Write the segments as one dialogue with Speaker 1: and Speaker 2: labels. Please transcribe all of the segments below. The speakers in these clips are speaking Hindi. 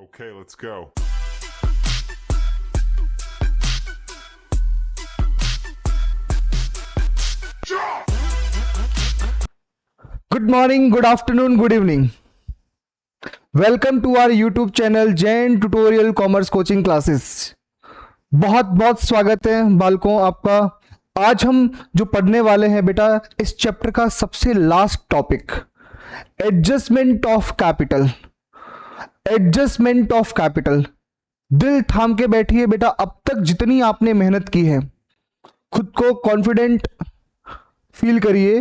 Speaker 1: Okay, let's go.
Speaker 2: Good morning, good afternoon, good evening. Welcome to our YouTube channel Jain tutorial commerce coaching classes. बहुत बहुत स्वागत है बालकों आपका। आज हम जो पढ़ने वाले हैं बेटा इस चैप्टर का सबसे last topic adjustment of capital. Adjustment of capital, दिल थाम के बैठिए बेटा। अब तक जितनी आपने मेहनत की है खुद को कॉन्फिडेंट फील करिए।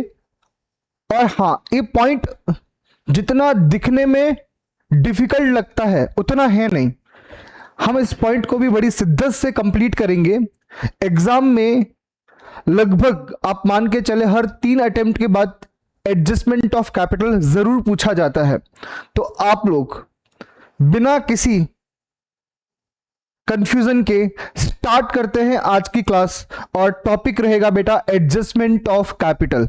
Speaker 2: और हाँ, ये पॉइंट जितना दिखने में डिफिकल्ट लगता है उतना है नहीं। हम इस पॉइंट को भी बड़ी शिद्दत से कंप्लीट करेंगे। एग्जाम में लगभग आप मान के चले हर 3 अटेम्प्ट के बाद एडजस्टमेंट ऑफ कैपिटल जरूर पूछा जाता है। तो आप लोग बिना किसी कंफ्यूजन के स्टार्ट करते हैं आज की क्लास। और टॉपिक रहेगा बेटा एडजस्टमेंट ऑफ कैपिटल।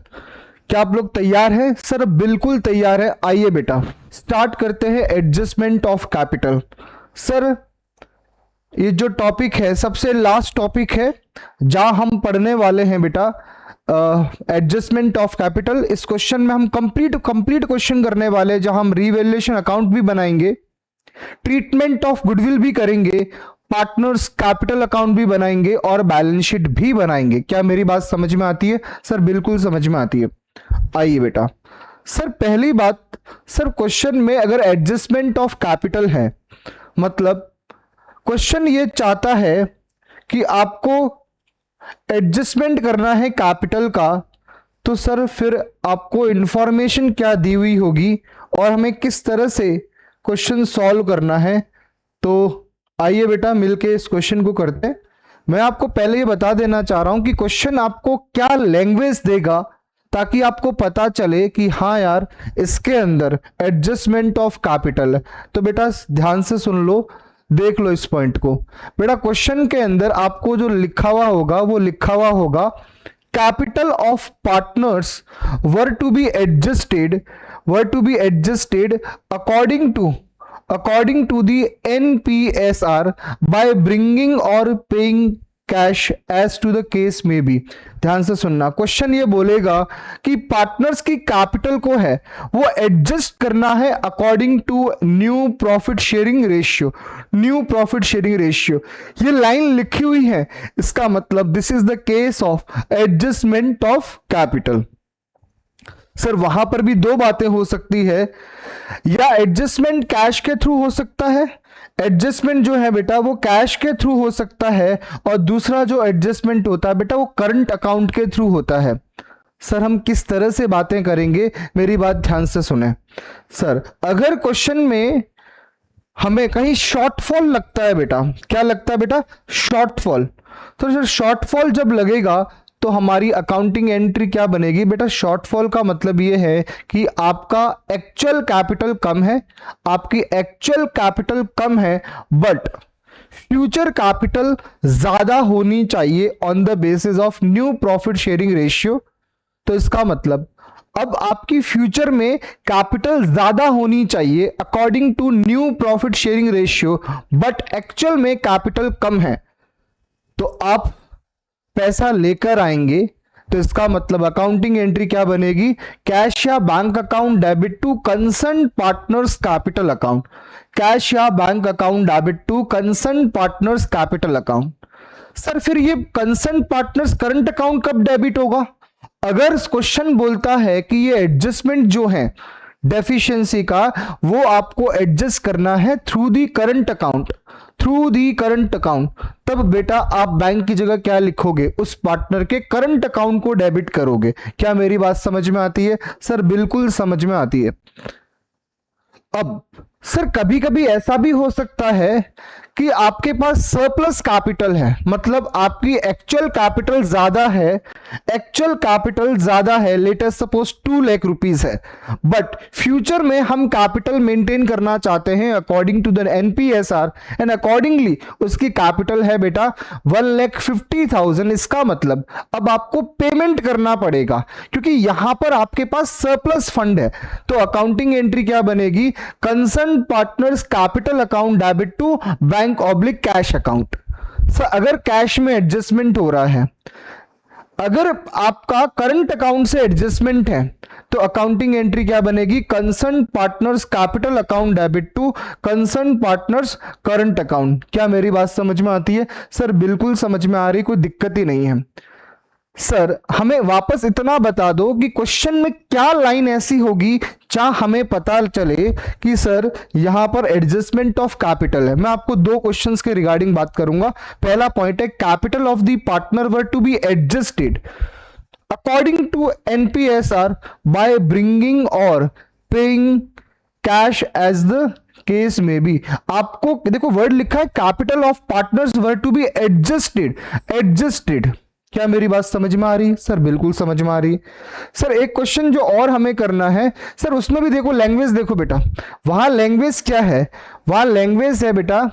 Speaker 2: क्या आप लोग तैयार हैं? सर बिल्कुल तैयार है। आइए बेटा स्टार्ट करते हैं एडजस्टमेंट ऑफ कैपिटल। सर ये जो टॉपिक है सबसे लास्ट टॉपिक है जहां हम पढ़ने वाले हैं बेटा एडजस्टमेंट ऑफ कैपिटल। इस क्वेश्चन में हम कंप्लीट क्वेश्चन करने वाले हैं जहां हम रीवैल्यूएशन अकाउंट भी बनाएंगे, ट्रीटमेंट ऑफ गुडविल भी करेंगे, पार्टनर्स कैपिटल अकाउंट भी बनाएंगे और बैलेंस शीट भी बनाएंगे। क्या मेरी बात समझ में आती है? सर बिल्कुल समझ में आती है। आइए बेटा, सर पहली बात, सर क्वेश्चन में अगर एडजस्टमेंट ऑफ कैपिटल है मतलब क्वेश्चन ये चाहता है कि आपको एडजस्टमेंट करना है कैपिटल का, तो सर फिर आपको इंफॉर्मेशन क्या दी हुई होगी और हमें किस तरह से क्वेश्चन सॉल्व करना है। तो आइए बेटा मिलके इस क्वेश्चन को करते हैं। मैं आपको पहले ये बता देना चाह रहा हूं कि क्वेश्चन आपको क्या लैंग्वेज देगा ताकि आपको पता चले कि हाँ यार इसके अंदर एडजस्टमेंट ऑफ कैपिटल है। तो बेटा ध्यान से सुन लो, देख लो इस पॉइंट को। बेटा क्वेश्चन के अंदर आपको जो लिखा हुआ होगा वो लिखा हुआ होगा capital of partners were to be adjusted according to the NPSR by bringing or paying cash as to the case may be। ध्यान से सुनना, क्वेश्चन ये बोलेगा कि पार्टनर्स की कैपिटल को है वो एडजस्ट करना है according to new profit sharing ratio. New profit sharing ratio ये लाइन लिखी हुई है, इसका मतलब this is the case of adjustment of capital. Sir वहां पर भी दो बातें हो सकती है, या एडजस्टमेंट कैश के थ्रू हो सकता है, एडजस्टमेंट जो है बेटा वो कैश के थ्रू हो सकता है, और दूसरा जो एडजस्टमेंट होता है बेटा वो करंट अकाउंट के थ्रू होता है। सर हम किस तरह से बातें करेंगे, मेरी बात ध्यान से सुने। सर अगर क्वेश्चन में हमें कहीं शॉर्टफॉल लगता है बेटा, क्या लगता है बेटा? शॉर्टफॉल। तो सर शॉर्टफॉल जब लगेगा तो हमारी अकाउंटिंग एंट्री क्या बनेगी बेटा? शॉर्टफॉल का मतलब यह है कि आपका एक्चुअल कैपिटल कम है, आपकी एक्चुअल कैपिटल कम है बट फ्यूचर कैपिटल ज्यादा होनी चाहिए on the basis of new profit sharing ratio. तो इसका मतलब अब आपकी फ्यूचर में कैपिटल ज्यादा होनी चाहिए according to new profit sharing ratio, but actual में कैपिटल कम है तो आप पैसा लेकर आएंगे। तो इसका मतलब अकाउंटिंग एंट्री क्या बनेगी? कैश या bank account debit to concern partners capital account. Cash या bank account debit to concern partners capital account. Sir फिर ये कंसर्न पार्टनर्स करंट अकाउंट कब डेबिट होगा? अगर क्वेश्चन बोलता है कि ये एडजस्टमेंट जो है डेफिशिएंसी का वो आपको एडजस्ट करना है थ्रू दी करंट अकाउंट, तब बेटा आप बैंक की जगह क्या लिखोगे? उस पार्टनर के करंट अकाउंट को डेबिट करोगे। क्या मेरी बात समझ में आती है? सर बिल्कुल समझ में आती है। अब सर कभी कभी ऐसा भी हो सकता है कि आपके पास सरप्लस कैपिटल है, मतलब आपकी एक्चुअल कैपिटल ज्यादा है, let us suppose 2 lakh rupees है, बट फ्यूचर में हम कैपिटल मेंटेन करना चाहते हैं according to the NPSR and accordingly उसकी कैपिटल है बेटा 1,50,000। इसका मतलब अब आपको पेमेंट करना पड़ेगा क्योंकि यहां पर आपके पास सरप्लस फंड है। तो अकाउंटिंग एंट्री क्या बनेगी? Concern concern partners capital account debit to bank oblique cash account. Sir अगर कैश में एडजस्टमेंट हो रहा है, अगर आपका करंट अकाउंट से एडजस्टमेंट है, तो अकाउंटिंग एंट्री क्या बनेगी? Concern partners capital account debit to concern partners current account. क्या मेरी बात समझ में आती है? सर बिल्कुल समझ में आ रही, कोई दिक्कत ही नहीं है। सर हमें वापस इतना बता दो कि क्वेश्चन में क्या लाइन ऐसी होगी जहां हमें पता चले कि सर यहां पर एडजस्टमेंट ऑफ कैपिटल है। मैं आपको दो क्वेश्चंस के रिगार्डिंग बात करूंगा। पहला पॉइंट है capital of the partner were to be adjusted according to NPSR by bringing और paying cash as the case may be. आपको देखो वर्ड लिखा है capital of partners were to be adjusted. Adjusted, क्या मेरी बात समझ में आ रही? सर बिल्कुल समझ में आ रही। सर एक क्वेश्चन जो और हमें करना है सर, उसमें भी देखो लैंग्वेज देखो बेटा, वहां लैंग्वेज क्या है? वहां लैंग्वेज है बेटा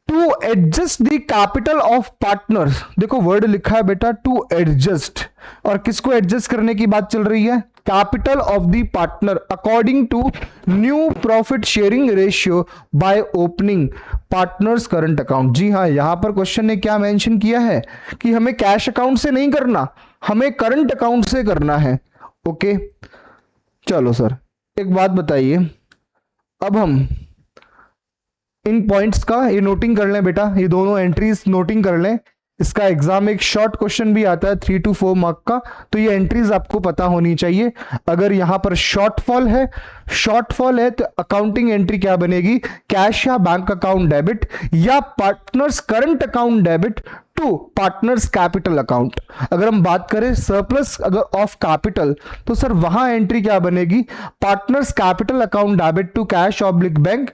Speaker 2: to adjust the capital of partners. देखो वर्ड लिखा है बेटा टू एडजस्ट, और किसको एडजस्ट करने की बात चल रही है? Capital of the partner according to new profit sharing ratio by opening partners current account. जी हाँ, यहां पर क्वेश्चन ने क्या मेंशन किया है कि हमें कैश अकाउंट से नहीं करना, हमें करंट अकाउंट से करना है। ओके चलो सर एक बात बताइए, अब हम इन पॉइंट्स का ये नोटिंग कर लें बेटा, ये दोनों एंट्रीज नोटिंग कर लें। इसका एग्जाम एक शॉर्ट क्वेश्चन भी आता है 3 to 4 मार्क का, तो ये एंट्रीज आपको पता होनी चाहिए। अगर यहां पर शॉर्टफॉल है तो अकाउंटिंग एंट्री क्या बनेगी? कैश या बैंक अकाउंट डेबिट या partners current account debit to partners capital account. अगर हम बात करें सरप्लस अगर ऑफ कैपिटल, तो सर वहां एंट्री क्या बनेगी? Partners capital account debit to cash oblique bank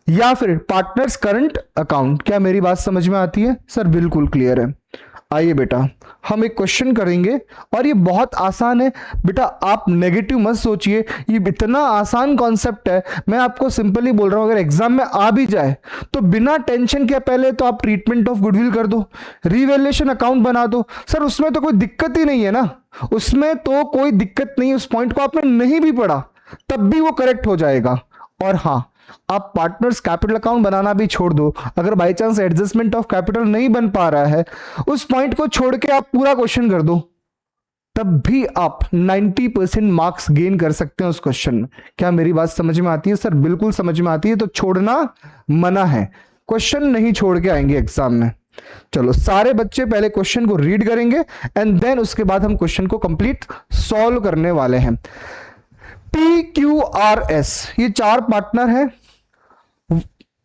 Speaker 2: या फिर पार्टनर्स करंट अकाउंट। क्या मेरी बात समझ में आती है? सर बिल्कुल क्लियर है। आइए बेटा हम एक क्वेश्चन करेंगे और ये बहुत आसान है बेटा, आप नेगेटिव मत सोचिए, ये इतना आसान कॉन्सेप्ट है। मैं आपको सिंपली बोल रहा हूं, अगर एग्जाम में आ भी जाए तो बिना टेंशन के पहले तो आप ट्रीटमेंट ऑफ गुडविल कर दो, रिवैल्यूएशन अकाउंट बना दो। सर उसमें तो कोई दिक्कत ही नहीं है ना, उसमें तो कोई दिक्कत नहीं है। उस पॉइंट को आपने नहीं भी पढ़ा तब भी वो करेक्ट हो जाएगा। और हाँ, आप पार्टनर्स कैपिटल अकाउंट बनाना भी छोड़ दो, अगर by chance adjustment of capital नहीं बन पा रहा है, उस पॉइंट को छोड़ के आप पूरा क्वेश्चन कर दो, तब भी आप 90% मार्क्स गेन कर सकते हैं उस क्वेश्चन में। क्या मेरी बात समझ में आती है? सर बिल्कुल समझ में आती है। तो छोड़ना मना है, क्वेश्चन नहीं छोड़ के आएंगे एग्जाम में। चलो सारे बच्चे पहले क्वेश्चन को रीड करेंगे एंड देन उसके बाद हम क्वेश्चन को कंप्लीट सॉल्व करने वाले हैं। PQRS ये चार पार्टनर है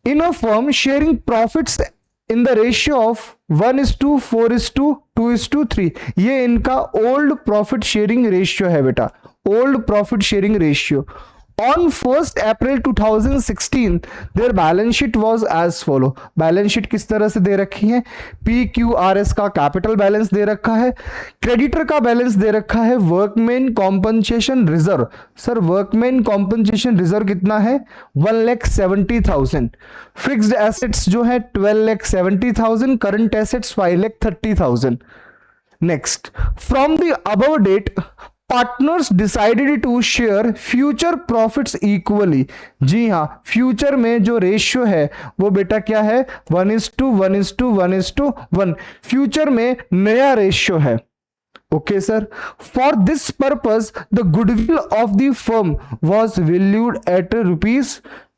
Speaker 2: in a firm sharing profits in the ratio of 1:4:2:3। ये इनका ओल्ड प्रॉफिट शेयरिंग रेशियो है बेटा, old profit sharing ratio. On 1st April 2016 their balance sheet was as follow। Balance sheet किस तरह से दे रखी है? PQRS का कैपिटल बैलेंस दे रखा है, क्रेडिटर का बैलेंस दे रखा है, workman compensation reserve. Sir workman compensation reserve कितना है? 1,70,000। फिक्स्ड एसेट्स जो है 12,70,000, current assets 5,30,000। Next, from the above date partners decided to share future profits equally. जी हां, फ्यूचर में जो रेशियो है वो बेटा क्या है? 1:1:1:1। फ्यूचर में नया रेशियो है। Okay sir, for this purpose the goodwill of the firm was valued at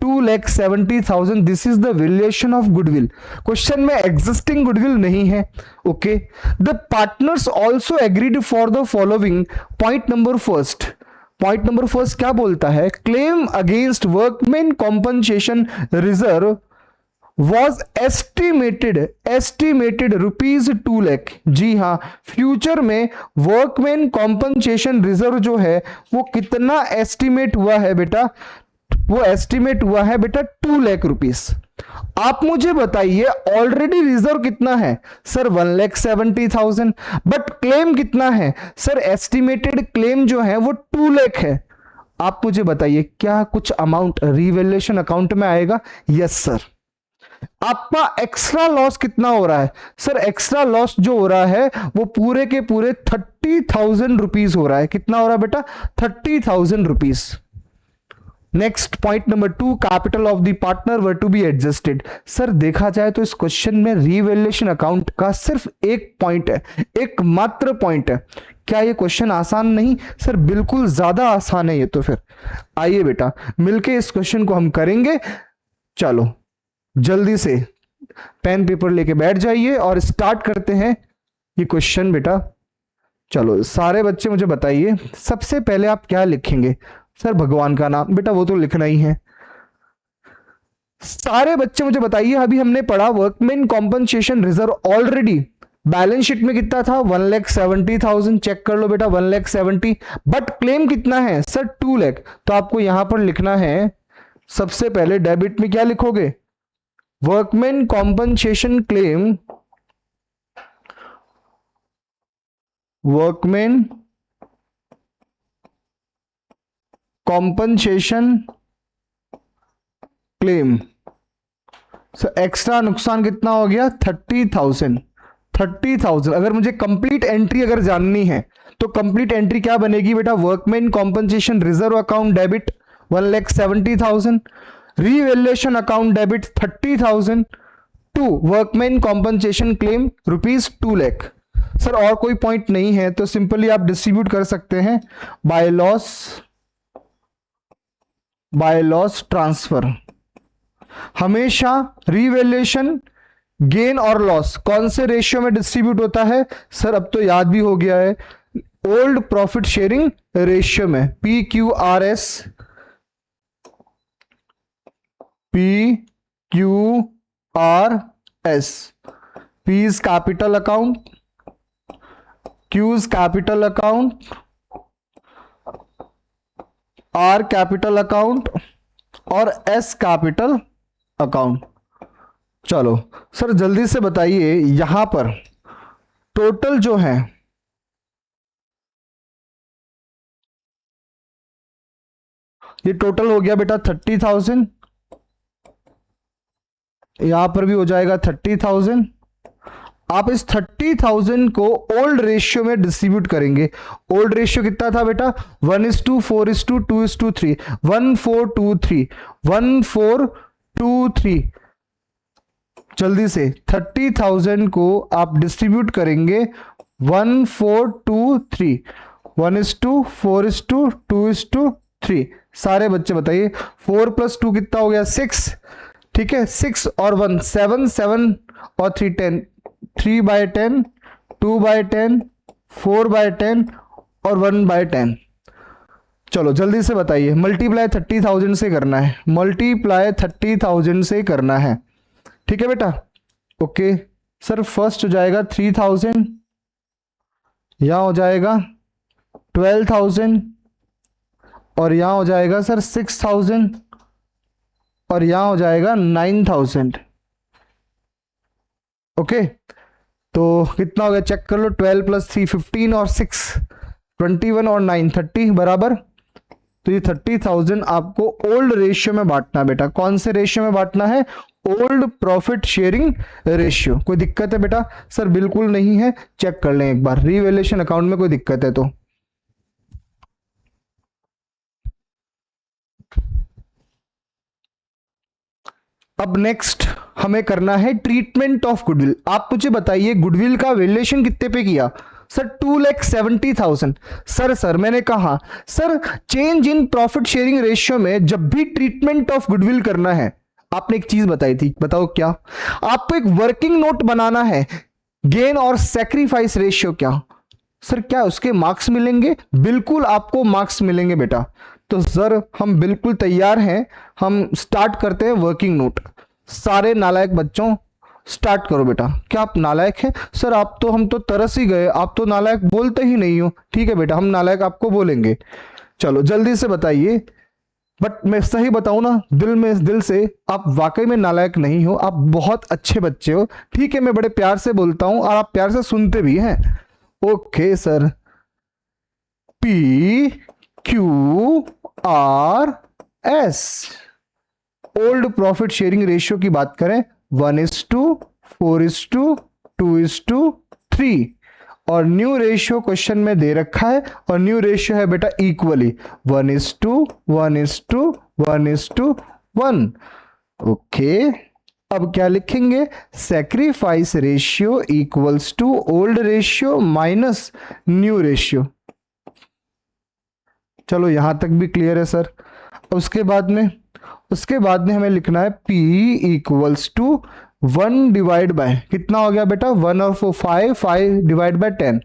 Speaker 2: ₹2,70,000। This is the valuation of goodwill. Question में एग्जिस्टिंग गुडविल नहीं है। Okay, the partners also agreed for the following. Point number first क्या बोलता है? Claim against workman compensation reserve was estimated ₹2 lakh. जी हाँ, फ्यूचर में वर्कमैन कॉम्पनसेशन रिजर्व जो है वो कितना एस्टिमेट हुआ है बेटा? वो एस्टिमेट हुआ है बेटा 2 लाख रुपीस। आप मुझे बताइए ऑलरेडी रिजर्व कितना है? सर 1,70,000। बट क्लेम कितना है? सर एस्टिमेटेड क्लेम जो है वो 2 लाख है। आप मुझे बताइए क्या कुछ अमाउंट रिवैल्यूएशन अकाउंट में आएगा? Yes sir. आपका एक्स्ट्रा लॉस कितना हो रहा है? सर एक्स्ट्रा लॉस जो हो रहा है वो पूरे के पूरे 30,000 रुपीज हो रहा है। कितना हो रहा है बेटा? 30,000 rupees. Next point number 2, capital of the partner were to be adjusted. Sir देखा जाए तो इस क्वेश्चन में रीवैल्यूएशन अकाउंट का सिर्फ एक पॉइंट है, एक मात्र पॉइंट है। क्या ये क्वेश्चन आसान नहीं? सर बिल्कुल ज्यादा आसान है ये तो। फिर आइए बेटा मिलके इस क्वेश्चन को हम करेंगे। चलो जल्दी से पेन पेपर लेके बैठ जाइए और स्टार्ट करते हैं ये क्वेश्चन बेटा। चलो सारे बच्चे मुझे बताइए, सबसे पहले आप क्या लिखेंगे? सर भगवान का नाम। बेटा वो तो लिखना ही है। सारे बच्चे मुझे बताइए, अभी हमने पढ़ा workman compensation reserve already balance sheet में कितना था? 1,70,000। चेक कर लो बेटा 1,70,000। बट क्लेम कितना है? सर 2 लाख। तो आपको यहां पर लिखना है, सबसे पहले डेबिट में क्या लिखोगे? Workman compensation claim, workman compensation claim. So extra नुकसान कितना हो गया? 30,000। 30,000। अगर मुझे कंप्लीट एंट्री अगर जाननी है तो कंप्लीट एंट्री क्या बनेगी बेटा? Workman compensation reserve account debit 1,70,000, revaluation account debit 30,000 to workman compensation claim ₹2 lakh. Sir और कोई पॉइंट नहीं है तो सिंपली आप डिस्ट्रीब्यूट कर सकते हैं बाय लॉस ट्रांसफर। हमेशा रीवैल्यूएशन गेन और लॉस कौन से रेशियो में डिस्ट्रीब्यूट होता है? सर अब तो याद भी हो गया है, ओल्ड प्रॉफिट शेयरिंग रेशियो में, PQRS, PQRS। P is capital account, Q is capital account, R capital account और S capital account। चलो सर जल्दी से बताइए, यहां पर टोटल जो है ये टोटल हो गया बेटा 30,000। यहां पर भी हो जाएगा 30,000। आप इस 30,000 को ओल्ड रेशियो में डिस्ट्रीब्यूट करेंगे। ओल्ड रेशियो कितना था बेटा? 1:4:2:3, 1423, 1423। जल्दी से 30,000 को आप डिस्ट्रीब्यूट करेंगे 1423, 1:4:2:3। सारे बच्चे बताइए 4 + 2 कितना हो गया? 6। ठीक है, 6 और 1 7, 7 और 3 10, 3/10, 2/10, 4/10 और 1/10। चलो जल्दी से बताइए, मल्टीप्लाई 30,000 से करना है, मल्टीप्लाई 30,000 से करना है। ठीक है बेटा, ओके। सर फर्स्ट हो जाएगा 3,000, यहां हो जाएगा 12,000 और यहां हो जाएगा सर 6,000 और यहां हो जाएगा 9,000। ओके तो कितना हो गया चेक कर लो, 12 + 3 15 और 6 21 और 9 30 बराबर। तो ये 30,000 आपको ओल्ड रेशियो में बांटना है बेटा। कौन से रेशियो में बांटना है? Old profit sharing ratio. कोई दिक्कत है बेटा? सर बिल्कुल नहीं है, चेक कर लें एक बार, रीवैल्यूएशन अकाउंट में कोई दिक्कत है तो। अब नेक्स्ट हमें करना है ट्रीटमेंट ऑफ गुडविल। आप मुझे बताइए गुडविल का वैल्यूएशन कितने पे किया? सर 2,70,000। सर मैंने कहा sir change in profit sharing ratio में जब भी ट्रीटमेंट ऑफ गुडविल करना है, आपने एक चीज बताई थी, बताओ क्या? आपको एक वर्किंग नोट बनाना है, गेन और सैक्रिफाइस रेशियो क्या? सर क्या उसके मार्क्स मिलेंगे? बिल्कुल आपको मार्क्स मिलेंगे बेटा। तो सर हम बिल्कुल तैयार हैं, हम स्टार्ट करते हैं वर्किंग नोट। सारे नालायक बच्चों स्टार्ट करो बेटा। क्या आप नालायक हैं? सर आप तो, हम तो तरस ही गए, आप तो नालायक बोलते ही नहीं हो। ठीक है बेटा, हम नालायक आपको बोलेंगे। चलो जल्दी से बताइए। बट मैं सही बताऊं ना, दिल से आप वाकई में नालायक नहीं हो, आप बहुत अच्छे बच्चे हो। ठीक है, मैं बड़े प्यार से बोलता हूं और आप प्यार से सुनते भी हैं। Okay sir, PQRS old profit sharing ratio की बात करें 1:4:2:3 और न्यू रेशियो क्वेश्चन में दे रखा है, और न्यू रेशियो है बेटा इक्वली 1:1:1:1। ओके, अब क्या लिखेंगे, sacrifice ratio equals to old ratio minus new ratio. चलो यहां तक भी क्लियर है सर। उसके बाद में हमें लिखना है P equals to 1 divide by कितना हो गया बेटा, 1 और 4 5 डिवाइड बाय 10।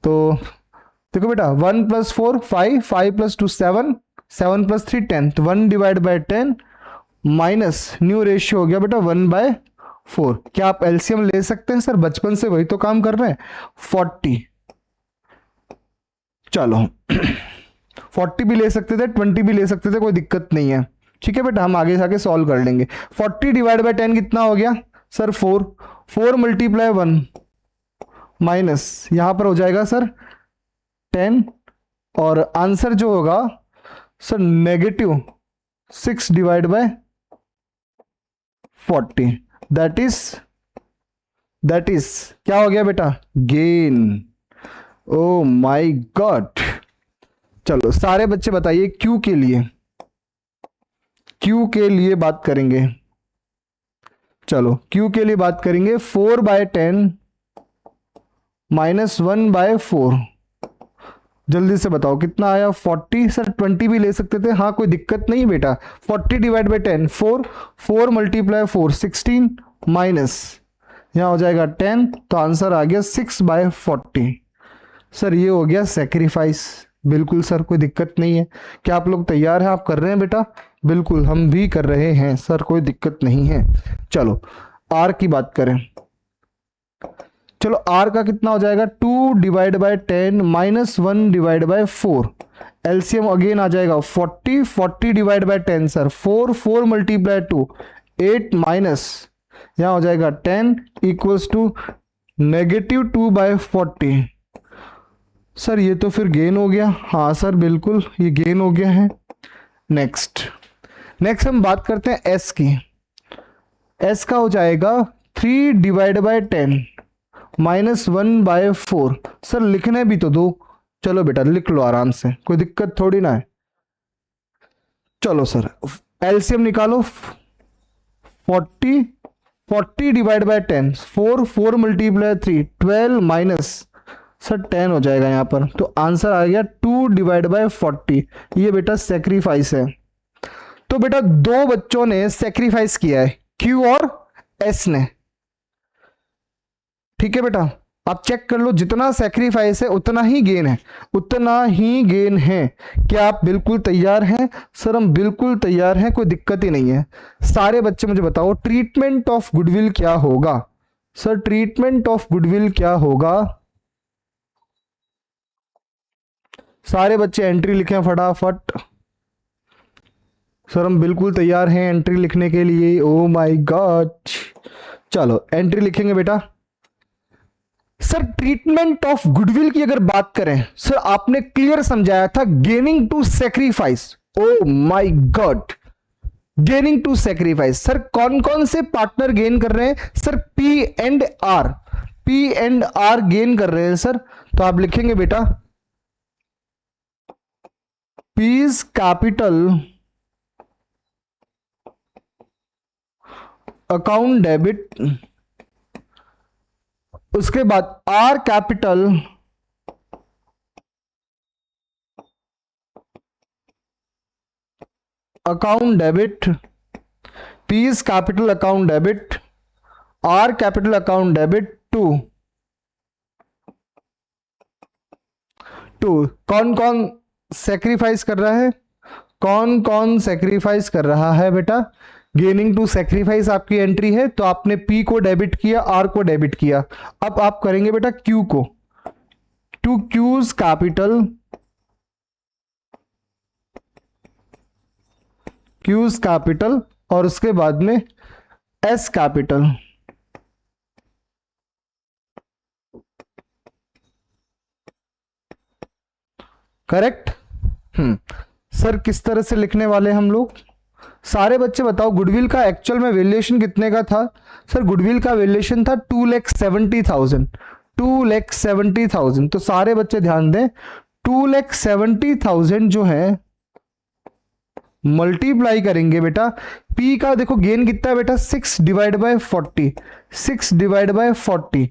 Speaker 2: तो देखो बेटा 1 + 4 5, 5 + 2 7, 7 + 3 10, तो 1 divide by 10 minus new ratio हो गया बेटा 1/4। क्या आप एलसीएम ले सकते हैं सर, बचपन से वही तो काम कर रहे हैं, 40। चलो 40 भी ले सकते थे, 20 भी ले सकते थे, कोई दिक्कत नहीं है। ठीक है बेटा, हम आगे जाके सॉल्व कर लेंगे। 40 डिवाइड बाय 10 कितना हो गया सर, 4। 4 × 1 माइनस यहां पर हो जाएगा सर 10, और आंसर जो होगा sir -6 divide by 40, that is क्या हो गया बेटा, गेन। O my God. चलो सारे बच्चे बताइए क्यू के लिए बात करेंगे। चलो क्यू के लिए बात करेंगे, 4/10 माइनस 1/4। जल्दी से बताओ कितना आया, 40। सर 20 भी ले सकते थे, हाँ कोई दिक्कत नहीं बेटा। 40 डिवाइड बाय 10 4, 4 × 4 16 माइनस यहाँ हो जाएगा 10, तो आंसर आ गया 6/40। सर ये हो गया सेक्रीफाइस। बिल्कुल सर, कोई दिक्कत नहीं है। क्या आप लोग तैयार हैं, आप कर रहे हैं बेटा? बिल्कुल हम भी कर रहे हैं सर, कोई दिक्कत नहीं है। चलो आर की बात करें। चलो आर का कितना हो जाएगा, 2 divide by 10 minus 1 divide by 4। LCM again आ जाएगा 40, 40 डिवाइड बाय 10 सर 4, 4 × 2 8 माइनस यहाँ हो जाएगा 10 इक्वल्स टू -2/40। सर ये तो फिर गेन हो गया, हाँ सर बिल्कुल ये गेन हो गया है। नेक्स्ट हम बात करते हैं एस की। एस का हो जाएगा 3 डिवाइड बाय 10 माइनस 1/4। सर लिखने भी तो दो, चलो बेटा लिख लो आराम से, कोई दिक्कत थोड़ी ना है। चलो सर एलसीएम निकालो, 40 डिवाइड बाय 10 4, 4 × 3 12 माइनस सर 10 हो जाएगा यहाँ पर, तो आंसर आ गया 2 डिवाइड बाय 40। ये बेटा सेक्रीफाइस है। तो बेटा दो बच्चों ने सेक्रीफाइस किया है, क्यू और एस ने। ठीक है बेटा, आप चेक कर लो, जितना सेक्रीफाइस है उतना ही गेन है, क्या आप बिल्कुल तैयार हैं? सर हम बिल्कुल तैयार हैं, कोई दिक्कत ही नहीं है। सारे बच्चे मुझे बताओ ट्रीटमेंट ऑफ गुडविल क्या होगा? सर ट्रीटमेंट ऑफ गुडविल क्या होगा? सारे बच्चे एंट्री लिखें फटाफट। सर हम बिल्कुल तैयार हैं एंट्री लिखने के लिए। ओ माय गॉड, चलो एंट्री लिखेंगे बेटा। सर ट्रीटमेंट ऑफ गुडविल की अगर बात करें, सर आपने क्लियर समझाया था gaining to sacrifice. Oh my god, gaining to sacrifice. Sir कौन कौन से पार्टनर गेन कर रहे हैं? Sir P and R gain कर रहे हैं सर। तो आप लिखेंगे बेटा पीज कैपिटल अकाउंट डेबिट, उसके बाद R capital account debit, P's capital account debit, R capital account debit to कौन कौन सेक्रीफाइस कर रहा है? कौन कौन सेक्रीफाइस कर रहा है बेटा? गेनिंग टू सेक्रीफाइस आपकी एंट्री है, तो आपने P को डेबिट किया, R को डेबिट किया। अब आप करेंगे बेटा Q को, टू क्यूज कैपिटल और उसके बाद में S कैपिटल। करेक्ट। सर किस तरह से लिखने वाले हम लोग? सारे बच्चे बताओ गुडविल का एक्चुअल में वैल्यूएशन कितने का था? सर गुडविल का वैल्यूएशन था 2,70,000। 2,70,000, तो सारे बच्चे ध्यान दें, 2,70,000 जो है मल्टीप्लाई करेंगे बेटा, पी का देखो गेन कितना है बेटा, 6 divide by 40, 6 divide by 40,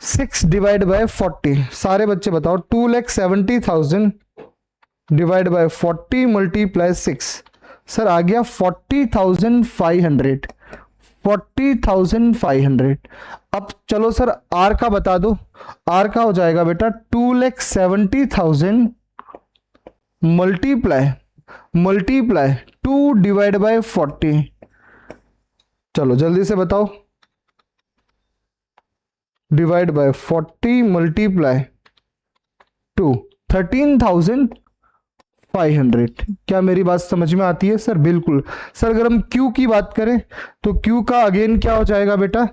Speaker 2: 6 divide by 40, सारे बच्चे बताओ 2,70,000 डिवाइड बाय 40 मल्टीप्लाई 6, सर आ गया 40,500, 40,500। अब चलो सर आर का बता दो, आर का हो जाएगा बेटा 2,70,000 मल्टीप्लाई 2 डिवाइड बाय 40, चलो जल्दी से बताओ, डिवाइड बाय 40 मल्टीप्लाई 2, 13,500। क्या मेरी बात समझ में आती है सर? बिल्कुल सर। अगर हम Q की बात करें तो Q का अगेन क्या हो जाएगा बेटा,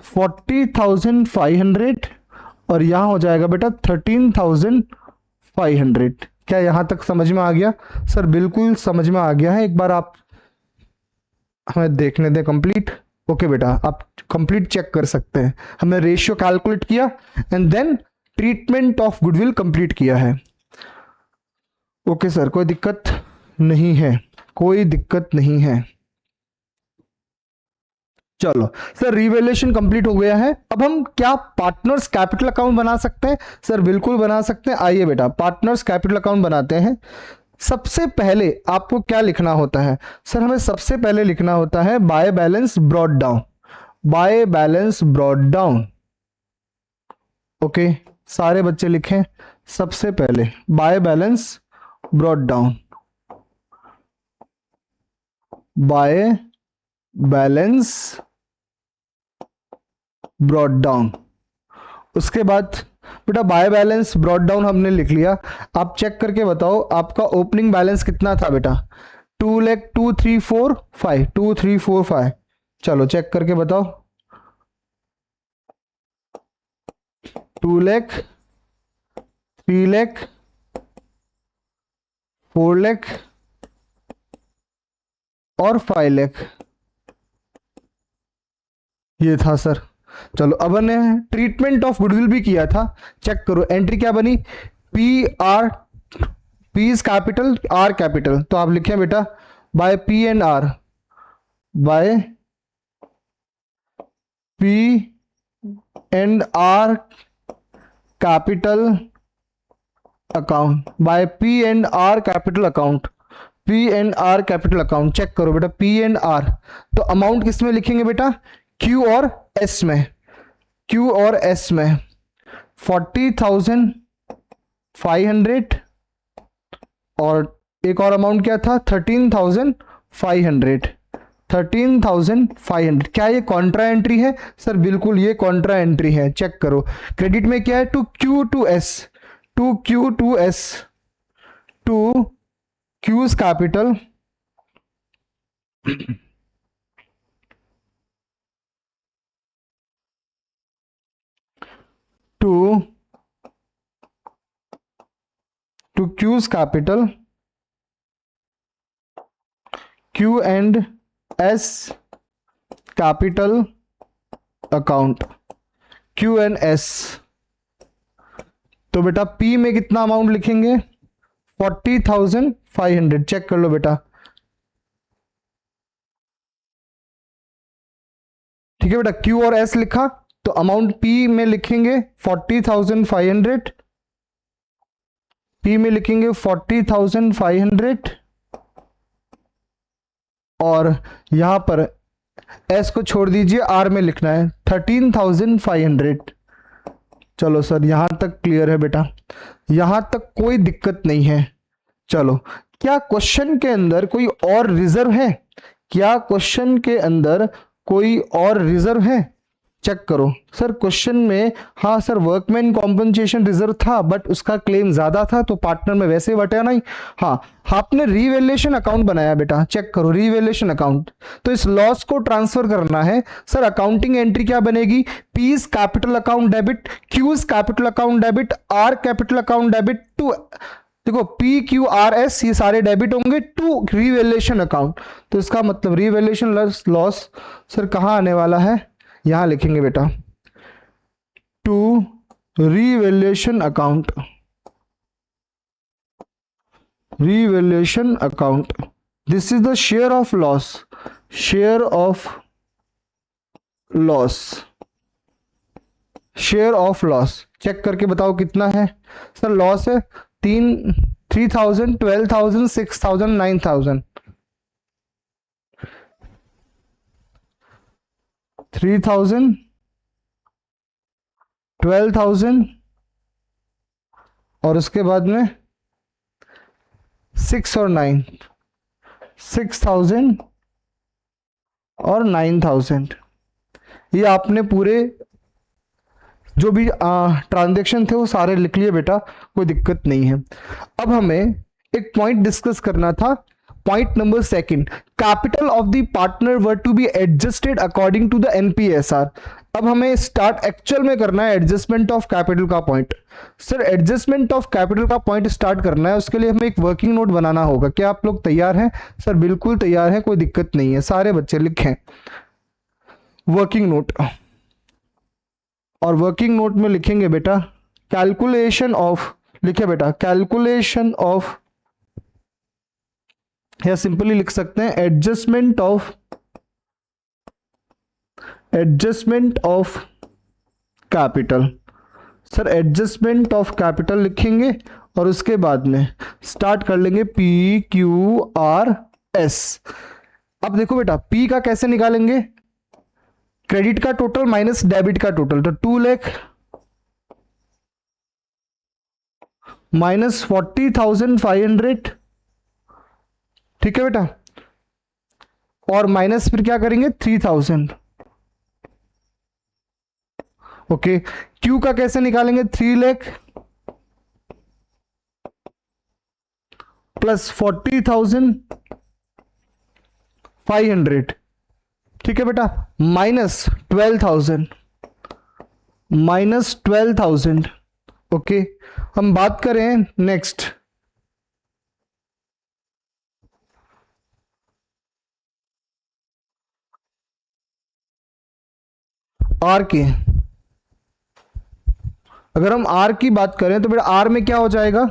Speaker 2: 40,500 और यहां हो जाएगा बेटा 13,500। क्या यहां तक समझ में आ गया सर? बिल्कुल समझ में आ गया है। एक बार आप हमें देखने दें कंप्लीट। ओके बेटा, आप कंप्लीट चेक कर सकते हैं। हमने रेशियो कैलकुलेट किया and then treatment of goodwill complete किया है। ओके सर, कोई दिक्कत नहीं है, कोई दिक्कत नहीं है। चलो सर, रिवैल्यूएशन कंप्लीट हो गया है। अब हम क्या पार्टनर्स कैपिटल अकाउंट बना सकते हैं? सर बिल्कुल बना सकते हैं। आइए बेटा पार्टनर्स कैपिटल अकाउंट बनाते हैं। सबसे पहले आपको क्या लिखना होता है? सर हमें सबसे पहले लिखना होता है bye balance brought down, bye balance brought down. Okay, सारे बच्चे लिखें सबसे पहले bye balance brought down, bye balance brought down. उसके बाद बेटा बाय बैलेंस ब्रॉट डाउन हमने लिख लिया। आप चेक करके बताओ आपका ओपनिंग बैलेंस कितना था बेटा? 2,03,4,5, 2,345। चलो चेक करके बताओ, 2 लाख, 3 लाख, 4 लाख और 5 लाख, ये था सर। चलो अब हमने ट्रीटमेंट ऑफ गुडविल भी किया था, चेक करो एंट्री क्या बनी, P R, P is capital, R capital. तो आप लिखें बेटा by P and R, by P and R capital account, by P and R capital account, P and R capital account. Check करो बेटा पी एंड आर, तो अमाउंट किस में लिखेंगे बेटा? क्यू और एस में, क्यू और एस में 40,500 और एक और अमाउंट क्या था 13,500, 13,500। क्या ये कॉन्ट्रा एंट्री है? सर बिल्कुल ये कॉन्ट्रा एंट्री है। चेक करो क्रेडिट में क्या है, to Q to S, to Q to S, to Q's capital to Q's capital, Q and S capital account, Q and S। तो बेटा P में कितना अमाउंट लिखेंगे? 40,500। चेक कर लो बेटा, ठीक है बेटा। Q और S लिखा तो अमाउंट P में लिखेंगे 40,500, P में लिखेंगे 40,500 और यहां पर S को छोड़ दीजिए, R में लिखना है 13,500। चलो सर यहां तक क्लियर है बेटा, यहां तक कोई दिक्कत नहीं है। चलो क्या क्वेश्चन के अंदर कोई और रिजर्व है? क्या क्वेश्चन के अंदर कोई और रिजर्व है? चेक करो सर क्वेश्चन में, हाँ सर वर्कमैन कॉम्पनसेशन रिजर्व था बट उसका क्लेम ज्यादा था तो पार्टनर में वैसे बटा नहीं। हाँ आपने रीवैल्यूएशन अकाउंट बनाया बेटा, चेक करो रीवैल्यूएशन अकाउंट, तो इस लॉस को ट्रांसफर करना है। सर अकाउंटिंग एंट्री क्या बनेगी? P's capital account debit, Q's capital account debit, R capital account debit to, देखो पी क्यू आर एस ये सारे डेबिट होंगे टू रीवैल्यूएशन अकाउंट। तो इसका मतलब रीवैल्यूएशन लॉस सर कहां आने वाला है? यहां लिखेंगे बेटा to to revaluation account. Revaluation account. This is the share of loss. Share of loss. Share of loss. Check करके बताओ कितना है सर. लॉस है 3,000, 12,000, 6,000, 9,000. 3,000, 12,000 और उसके बाद में 6 और 9, 6,000 और 9,000. ये आपने पूरे जो भी ट्रांजैक्शन थे वो सारे लिख लिए बेटा, कोई दिक्कत नहीं है. अब हमें एक पॉइंट डिस्कस करना था. Point number second, capital of the partner were to be adjusted according to the NPSR. अब हमें स्टार्ट एक्चुअल में करना है एडजस्टमेंट ऑफ कैपिटल का point. Sir adjustment of capital का पॉइंट स्टार्ट करना है, उसके लिए हमें एक वर्किंग नोट बनाना होगा. क्या आप लोग तैयार हैं? सर बिल्कुल तैयार हैं, कोई दिक्कत नहीं है. सारे बच्चे लिखें वर्किंग नोट. और वर्किंग नोट में लिखेंगे बेटा कैलकुलेशन ऑफ, लिखे बेटा कैलकुलेशन ऑफ, या सिंपली लिख सकते हैं adjustment of capital. Sir adjustment of capital लिखेंगे और उसके बाद में स्टार्ट कर लेंगे PQRS. अब देखो बेटा P का कैसे निकालेंगे, क्रेडिट का टोटल माइनस डेबिट का टोटल. तो 2 लाख माइनस 40,500, ठीक है बेटा, और माइनस फिर क्या करेंगे 3,000. ओके. क्यू का कैसे निकालेंगे 3 लाख प्लस 40,500, ठीक है बेटा, माइनस 12,000. ओके. हम बात करें नेक्स्ट आर की. अगर हम आर की बात करें तो बेटा आर में क्या हो जाएगा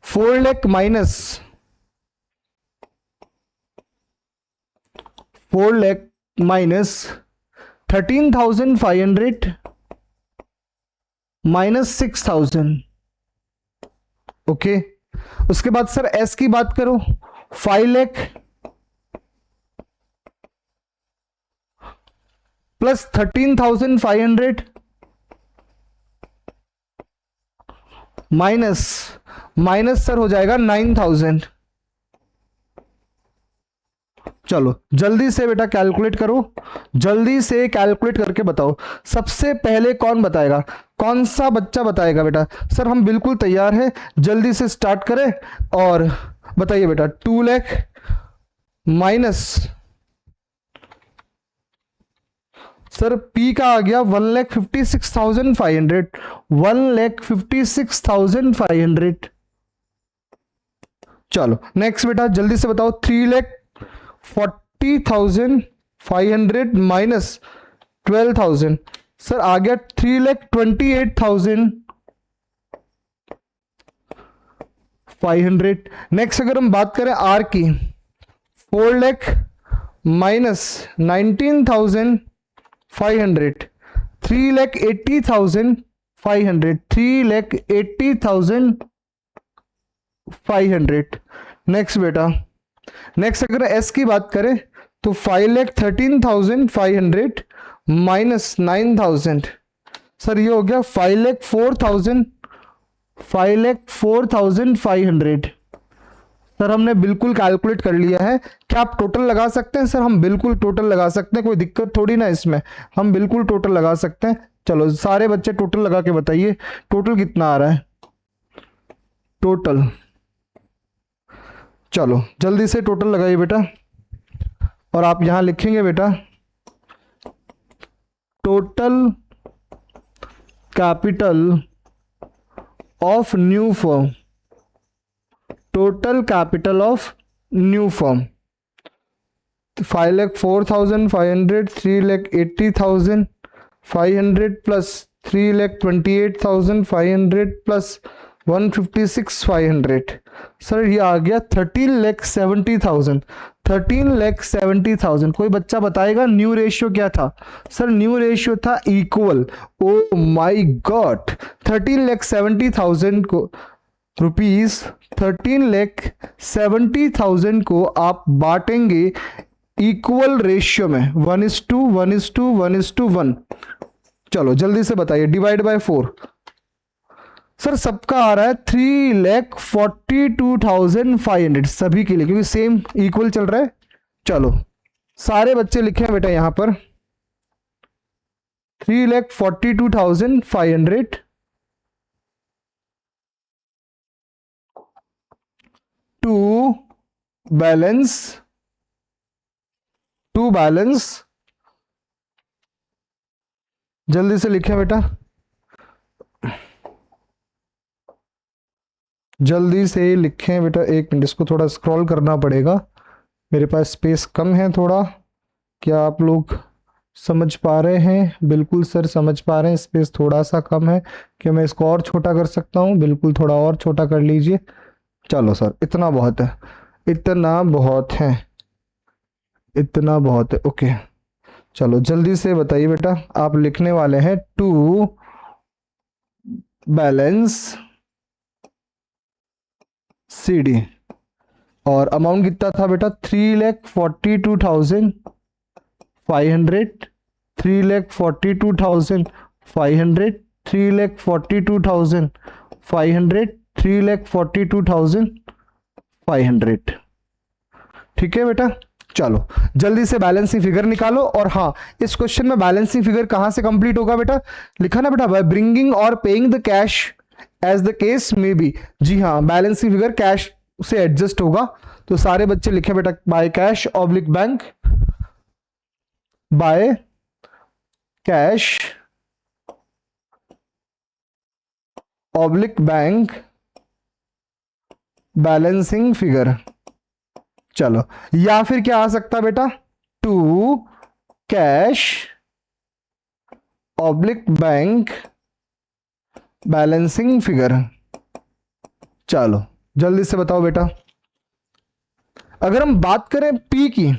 Speaker 2: 4 लाख माइनस 13,500 माइनस 6,000. ओके. उसके बाद सर एस की बात करो 5 लाख प्लस 13,500 माइनस सर हो जाएगा 9,000. चलो जल्दी से बेटा कैलकुलेट करो, जल्दी से कैलकुलेट करके बताओ. सबसे पहले कौन बताएगा, कौन सा बच्चा बताएगा बेटा? सर हम बिल्कुल तैयार हैं, जल्दी से स्टार्ट करें और बताइए बेटा. 2 लाख माइनस सर पी का आ गया 1,56,500, 1,56,500. चलो नेक्स्ट बेटा जल्दी से बताओ. 3,40,500 माइनस 12,000. सर आ गया 3,28,500. नेक्स्ट अगर हम बात करें आर की 4 लाख माइनस 19,500, 3,80,500, 3,80,500. नेक्स्ट बेटा नेक्स्ट अगर एस की बात करें तो 5,13,500 माइनस 9,000. सर ये हो गया 5,04,500. सर हमने बिल्कुल कैलकुलेट कर लिया है. क्या आप टोटल लगा सकते हैं? सर हम बिल्कुल टोटल लगा सकते हैं, कोई दिक्कत थोड़ी ना इसमें, हम बिल्कुल टोटल लगा सकते हैं. चलो सारे बच्चे टोटल लगा के बताइए टोटल कितना आ रहा है टोटल. चलो जल्दी से टोटल लगाइए बेटा और आप यहां लिखेंगे बेटा total capital of new firm. Total capital of new firm 5,04,500, 3,80,500 plus 3,28,500 plus 156,500, sir ये आ गया 13,70,000। 13,70,000। कोई बच्चा बताएगा न्यू रेशियो क्या था? सर न्यू रेशियो था इक्वल। ओ माय गॉड, 13,70,000 को रुपीज 13,70,000 को आप बांटेंगे इक्वल रेशियो में 1:1:1:1। चलो जल्दी से बताइए, डिवाइड बाय 4। सर सबका आ रहा है 3,42,500 सभी के लिए, क्योंकि सेम इक्वल चल रहा है। चलो सारे बच्चे लिखे बेटा यहां पर 3,42,500 टू बैलेंस जल्दी से लिखें बेटा, जल्दी से लिखें बेटा। एक मिनट, इसको थोड़ा स्क्रॉल करना पड़ेगा, मेरे पास स्पेस कम है थोड़ा। क्या आप लोग समझ पा रहे हैं? बिल्कुल सर समझ पा रहे हैं, स्पेस थोड़ा सा कम है। क्या मैं इसको और छोटा कर सकता हूँ? बिल्कुल थोड़ा और छोटा कर लीजिए। चलो सर इतना बहुत है, इतना बहुत है, इतना बहुत है। ओके चलो जल्दी से बताइए बेटा, आप लिखने वाले हैं टू बैलेंस CD, और अमाउंट कितना था बेटा? 3,42,500, 3,42,500, 3,42,500, 3,42,500। ठीक है बेटा, चलो जल्दी से बैलेंसिंग फिगर निकालो। और हाँ, इस क्वेश्चन में बैलेंसिंग फिगर कहां से कंप्लीट होगा बेटा? लिखा ना बेटा, बाय ब्रिंगिंग और paying the cash as the case may be. जी हाँ, बैलेंसिंग फिगर कैश से एडजस्ट होगा। तो सारे बच्चे लिखे बेटा, by cash oblique bank, by cash oblique bank balancing figure. चलो, या फिर क्या आ सकता बेटा? To cash oblique bank balancing figure. चलो जल्दी से बताओ बेटा। अगर हम बात करें पी की,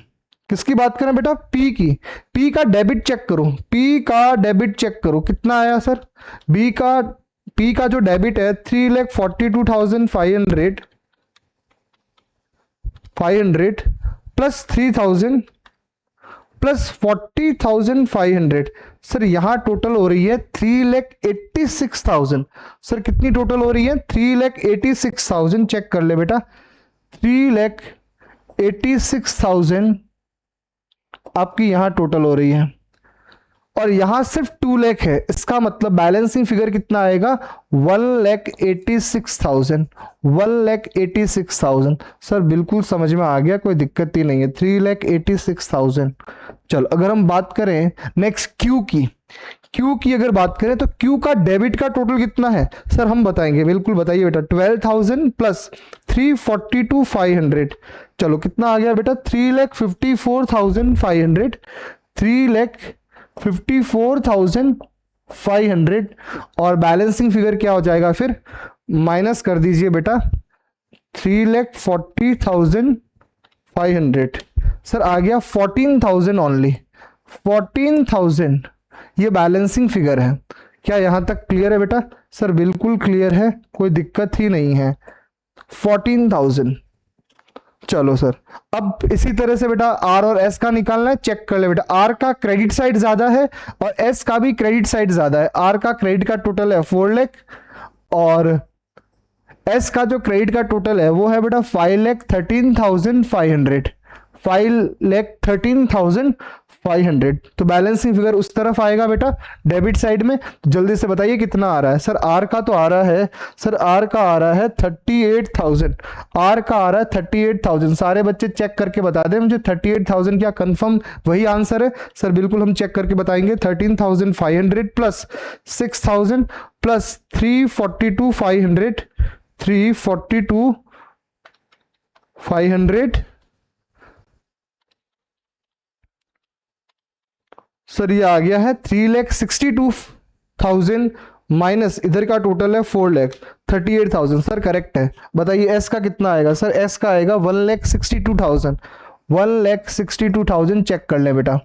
Speaker 2: किसकी बात करें बेटा? पी की। पी का डेबिट चेक करो, पी का डेबिट चेक करो कितना आया सर? पी का जो डेबिट है 3,42,500 प्लस 3,000 प्लस 40,500। सर यहां टोटल हो रही है 3,86,000। सर कितनी टोटल हो रही है? 3,86,000। चेक कर ले बेटा, 3,86,000 आपकी यहां टोटल हो रही है, और यहां सिर्फ 2 लाख है। इसका मतलब बैलेंसिंग फिगर कितना आएगा? 1,86,000। 1,86,000। सर बिल्कुल समझ में आ गया, कोई दिक्कत ही नहीं है। 3,86,000। चलो अगर हम बात करें नेक्स्ट क्यू की, क्यू की अगर बात करें तो क्यू का डेबिट का टोटल कितना है? सर हम बताएंगे, बिल्कुल बताइए बेटा। 12,000 प्लस 3,42,500। चलो कितना आ गया बेटा? 3,54,500। 3,54,500। और बैलेंसिंग फिगर क्या हो जाएगा फिर? माइनस कर दीजिए बेटा 3,40,500। सर आ गया 14,000 ओनली। 14,000 ये बैलेंसिंग फिगर है। क्या यहां तक क्लियर है बेटा? सर बिल्कुल क्लियर है, कोई दिक्कत ही नहीं है। 14,000। चलो सर, अब इसी तरह से बेटा आर और एस का निकालना है। चेक कर ले बेटा, आर का क्रेडिट साइड ज्यादा है और एस का भी क्रेडिट साइड ज्यादा है। आर का क्रेडिट का टोटल है 4 लाख, और एस का जो क्रेडिट का टोटल है वो है बेटा 5,13,500। 5,13,500। तो बैलेंसिंग फिगर उस तरफ आएगा बेटा, डेबिट साइड में। जल्दी से बताइए कितना आ रहा है? सर आर का तो आ रहा है, सर आर का आ रहा है 38,000। आर का आ रहा है 38,000। सारे बच्चे चेक करके बता दें मुझे 38,000 क्या कंफर्म वही आंसर है? सर बिल्कुल हम चेक करके बताएंगे। 13,500 प्लस 6,000 प्लस 3,42,500, 3,42,500। सर ये आ गया है 3,62,000। थाउजेंड माइनस इधर का टोटल है 4,38,000। सर करेक्ट है। बताइए एस का कितना आएगा? सर एस का आएगा 1,62,000। 1,62,000 चेक कर लें बेटा।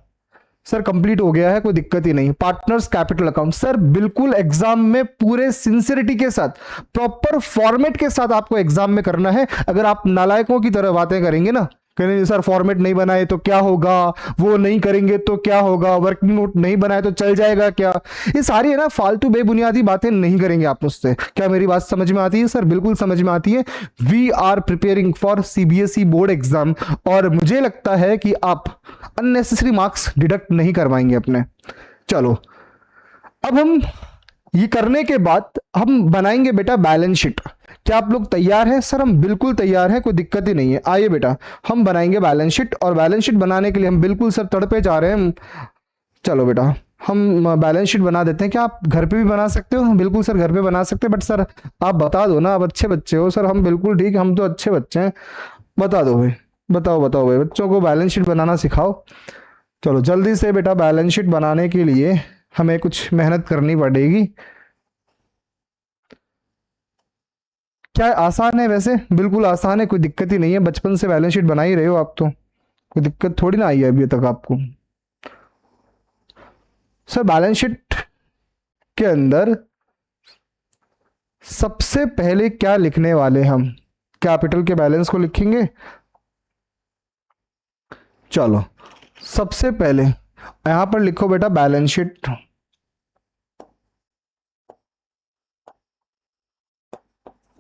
Speaker 2: सर कंप्लीट हो गया है, कोई दिक्कत ही नहीं। पार्टनर्स कैपिटल अकाउंट, सर बिल्कुल एग्जाम में पूरे सिंसियरिटी के साथ, प्रॉपर फॉर्मेट के साथ आपको एग्जाम में करना है। अगर आप नालायकों की तरह बातें करेंगे ना, कहेंगे सर फॉर्मेट नहीं बनाए तो क्या होगा, वो नहीं करेंगे तो क्या होगा, वर्किंग नोट नहीं बनाए तो चल जाएगा क्या, ये सारी है ना फालतू बेबुनियादी बातें नहीं करेंगे आप मुझसे। क्या मेरी बात समझ में आती है? सर बिल्कुल समझ में आती है। We are preparing for CBSE board exam, और मुझे लगता है कि आप अननेसेसरी मार्क्स डिडक्ट नहीं करवाएंगे अपने। चलो अब हम ये करने के बाद हम बनाएंगे बेटा बैलेंस शीट। क्या आप लोग तैयार हैं? सर हम बिल्कुल तैयार हैं, कोई दिक्कत ही नहीं है। आइए बेटा हम बनाएंगे बैलेंस शीट, और बैलेंस शीट बनाने के लिए हम बिल्कुल सर तड़पे जा रहे हैं। चलो बेटा हम बैलेंस शीट बना देते हैं। क्या आप घर पे भी बना सकते हो? बिल्कुल सर घर पे बना सकते हैं, बट सर आप बता दो ना, आप अच्छे बच्चे हो। सर हम बिल्कुल ठीक, हम तो अच्छे बच्चे हैं। बता दो भाई, बताओ बताओ भाई, बच्चों को बैलेंस शीट बनाना सिखाओ। चलो जल्दी से बेटा, बैलेंस शीट बनाने के लिए हमें कुछ मेहनत करनी पड़ेगी। क्या आसान है? वैसे बिल्कुल आसान है, कोई दिक्कत ही नहीं है। बचपन से बैलेंस शीट बना ही रहे हो आप, तो कोई दिक्कत थोड़ी ना आई है अभी तक आपको। सर बैलेंस शीट के अंदर सबसे पहले क्या लिखने वाले हम? कैपिटल के बैलेंस को लिखेंगे। चलो सबसे पहले यहां पर लिखो बेटा बैलेंस शीट।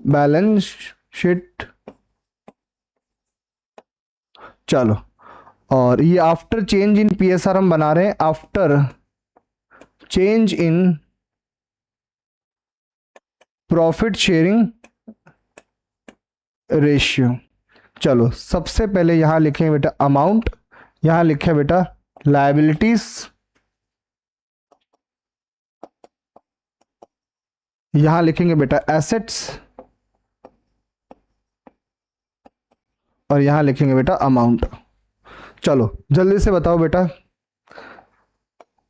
Speaker 2: बैलेंस शीट, चलो, और ये आफ्टर चेंज इन पीएसआर हम बना रहे हैं। After change in profit sharing ratio. चलो सबसे पहले यहां लिखेंगे बेटा अमाउंट, यहां लिखे बेटा लायबिलिटीज, यहां लिखेंगे बेटा एसेट्स, और यहां लिखेंगे बेटा अमाउंट। चलो जल्दी से बताओ बेटा।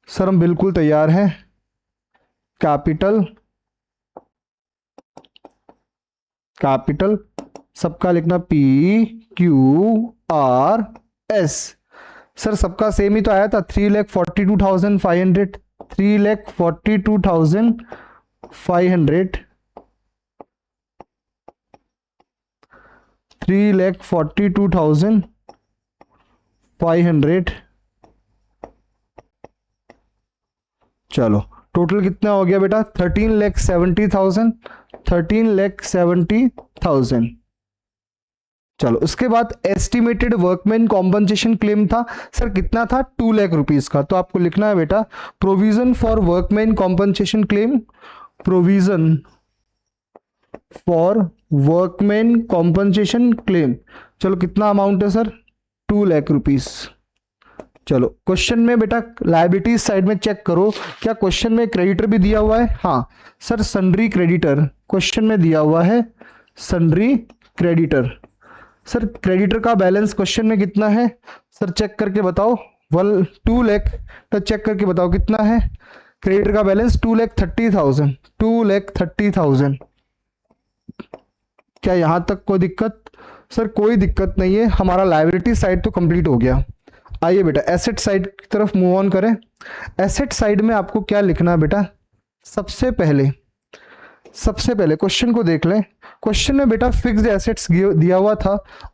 Speaker 2: सर हम बिल्कुल तैयार हैं। कैपिटल, कैपिटल सबका लिखना P Q R S. Sir सबका सेम ही तो आया था, 3,42,500, 3,42,500, 3,42,500। चलो टोटल कितना हो गया बेटा? 13,70,000, 13,70,000। चलो उसके बाद एस्टिमेटेड वर्कमैन कॉम्पनसेशन क्लेम था। सर कितना था? 2 लाख रुपीज का। तो आपको लिखना है बेटा provision for workman compensation claim, provision for workman compensation claim. चलो कितना अमाउंट है सर? 2 लाख रुपीज। चलो क्वेश्चन में बेटा लायबिलिटीज साइड में चेक करो, क्या क्वेश्चन में क्रेडिटर भी दिया हुआ है? हाँ सर सन्ड्री क्रेडिटर क्वेश्चन में दिया हुआ है, सन्ड्री क्रेडिटर। सर क्रेडिटर का बैलेंस क्वेश्चन में कितना है? सर चेक करके बताओ। 2 लाख, तो चेक करके बताओ कितना है क्रेडिटर का बैलेंस? 2,30,000, 2,30,000। क्या यहां तक कोई दिक्कत? सर कोई दिक्कत नहीं है, हमारा लायबिलिटी साइड तो कंप्लीट हो गया। आइए बेटा एसेट साइड की तरफ मूव ऑन करें। एसेट साइड में आपको क्या लिखना है बेटा? सबसे पहले क्वेश्चन को देख लें। क्वेश्चन में बेटा फिक्स्ड एसेट्स दिया हुआ था,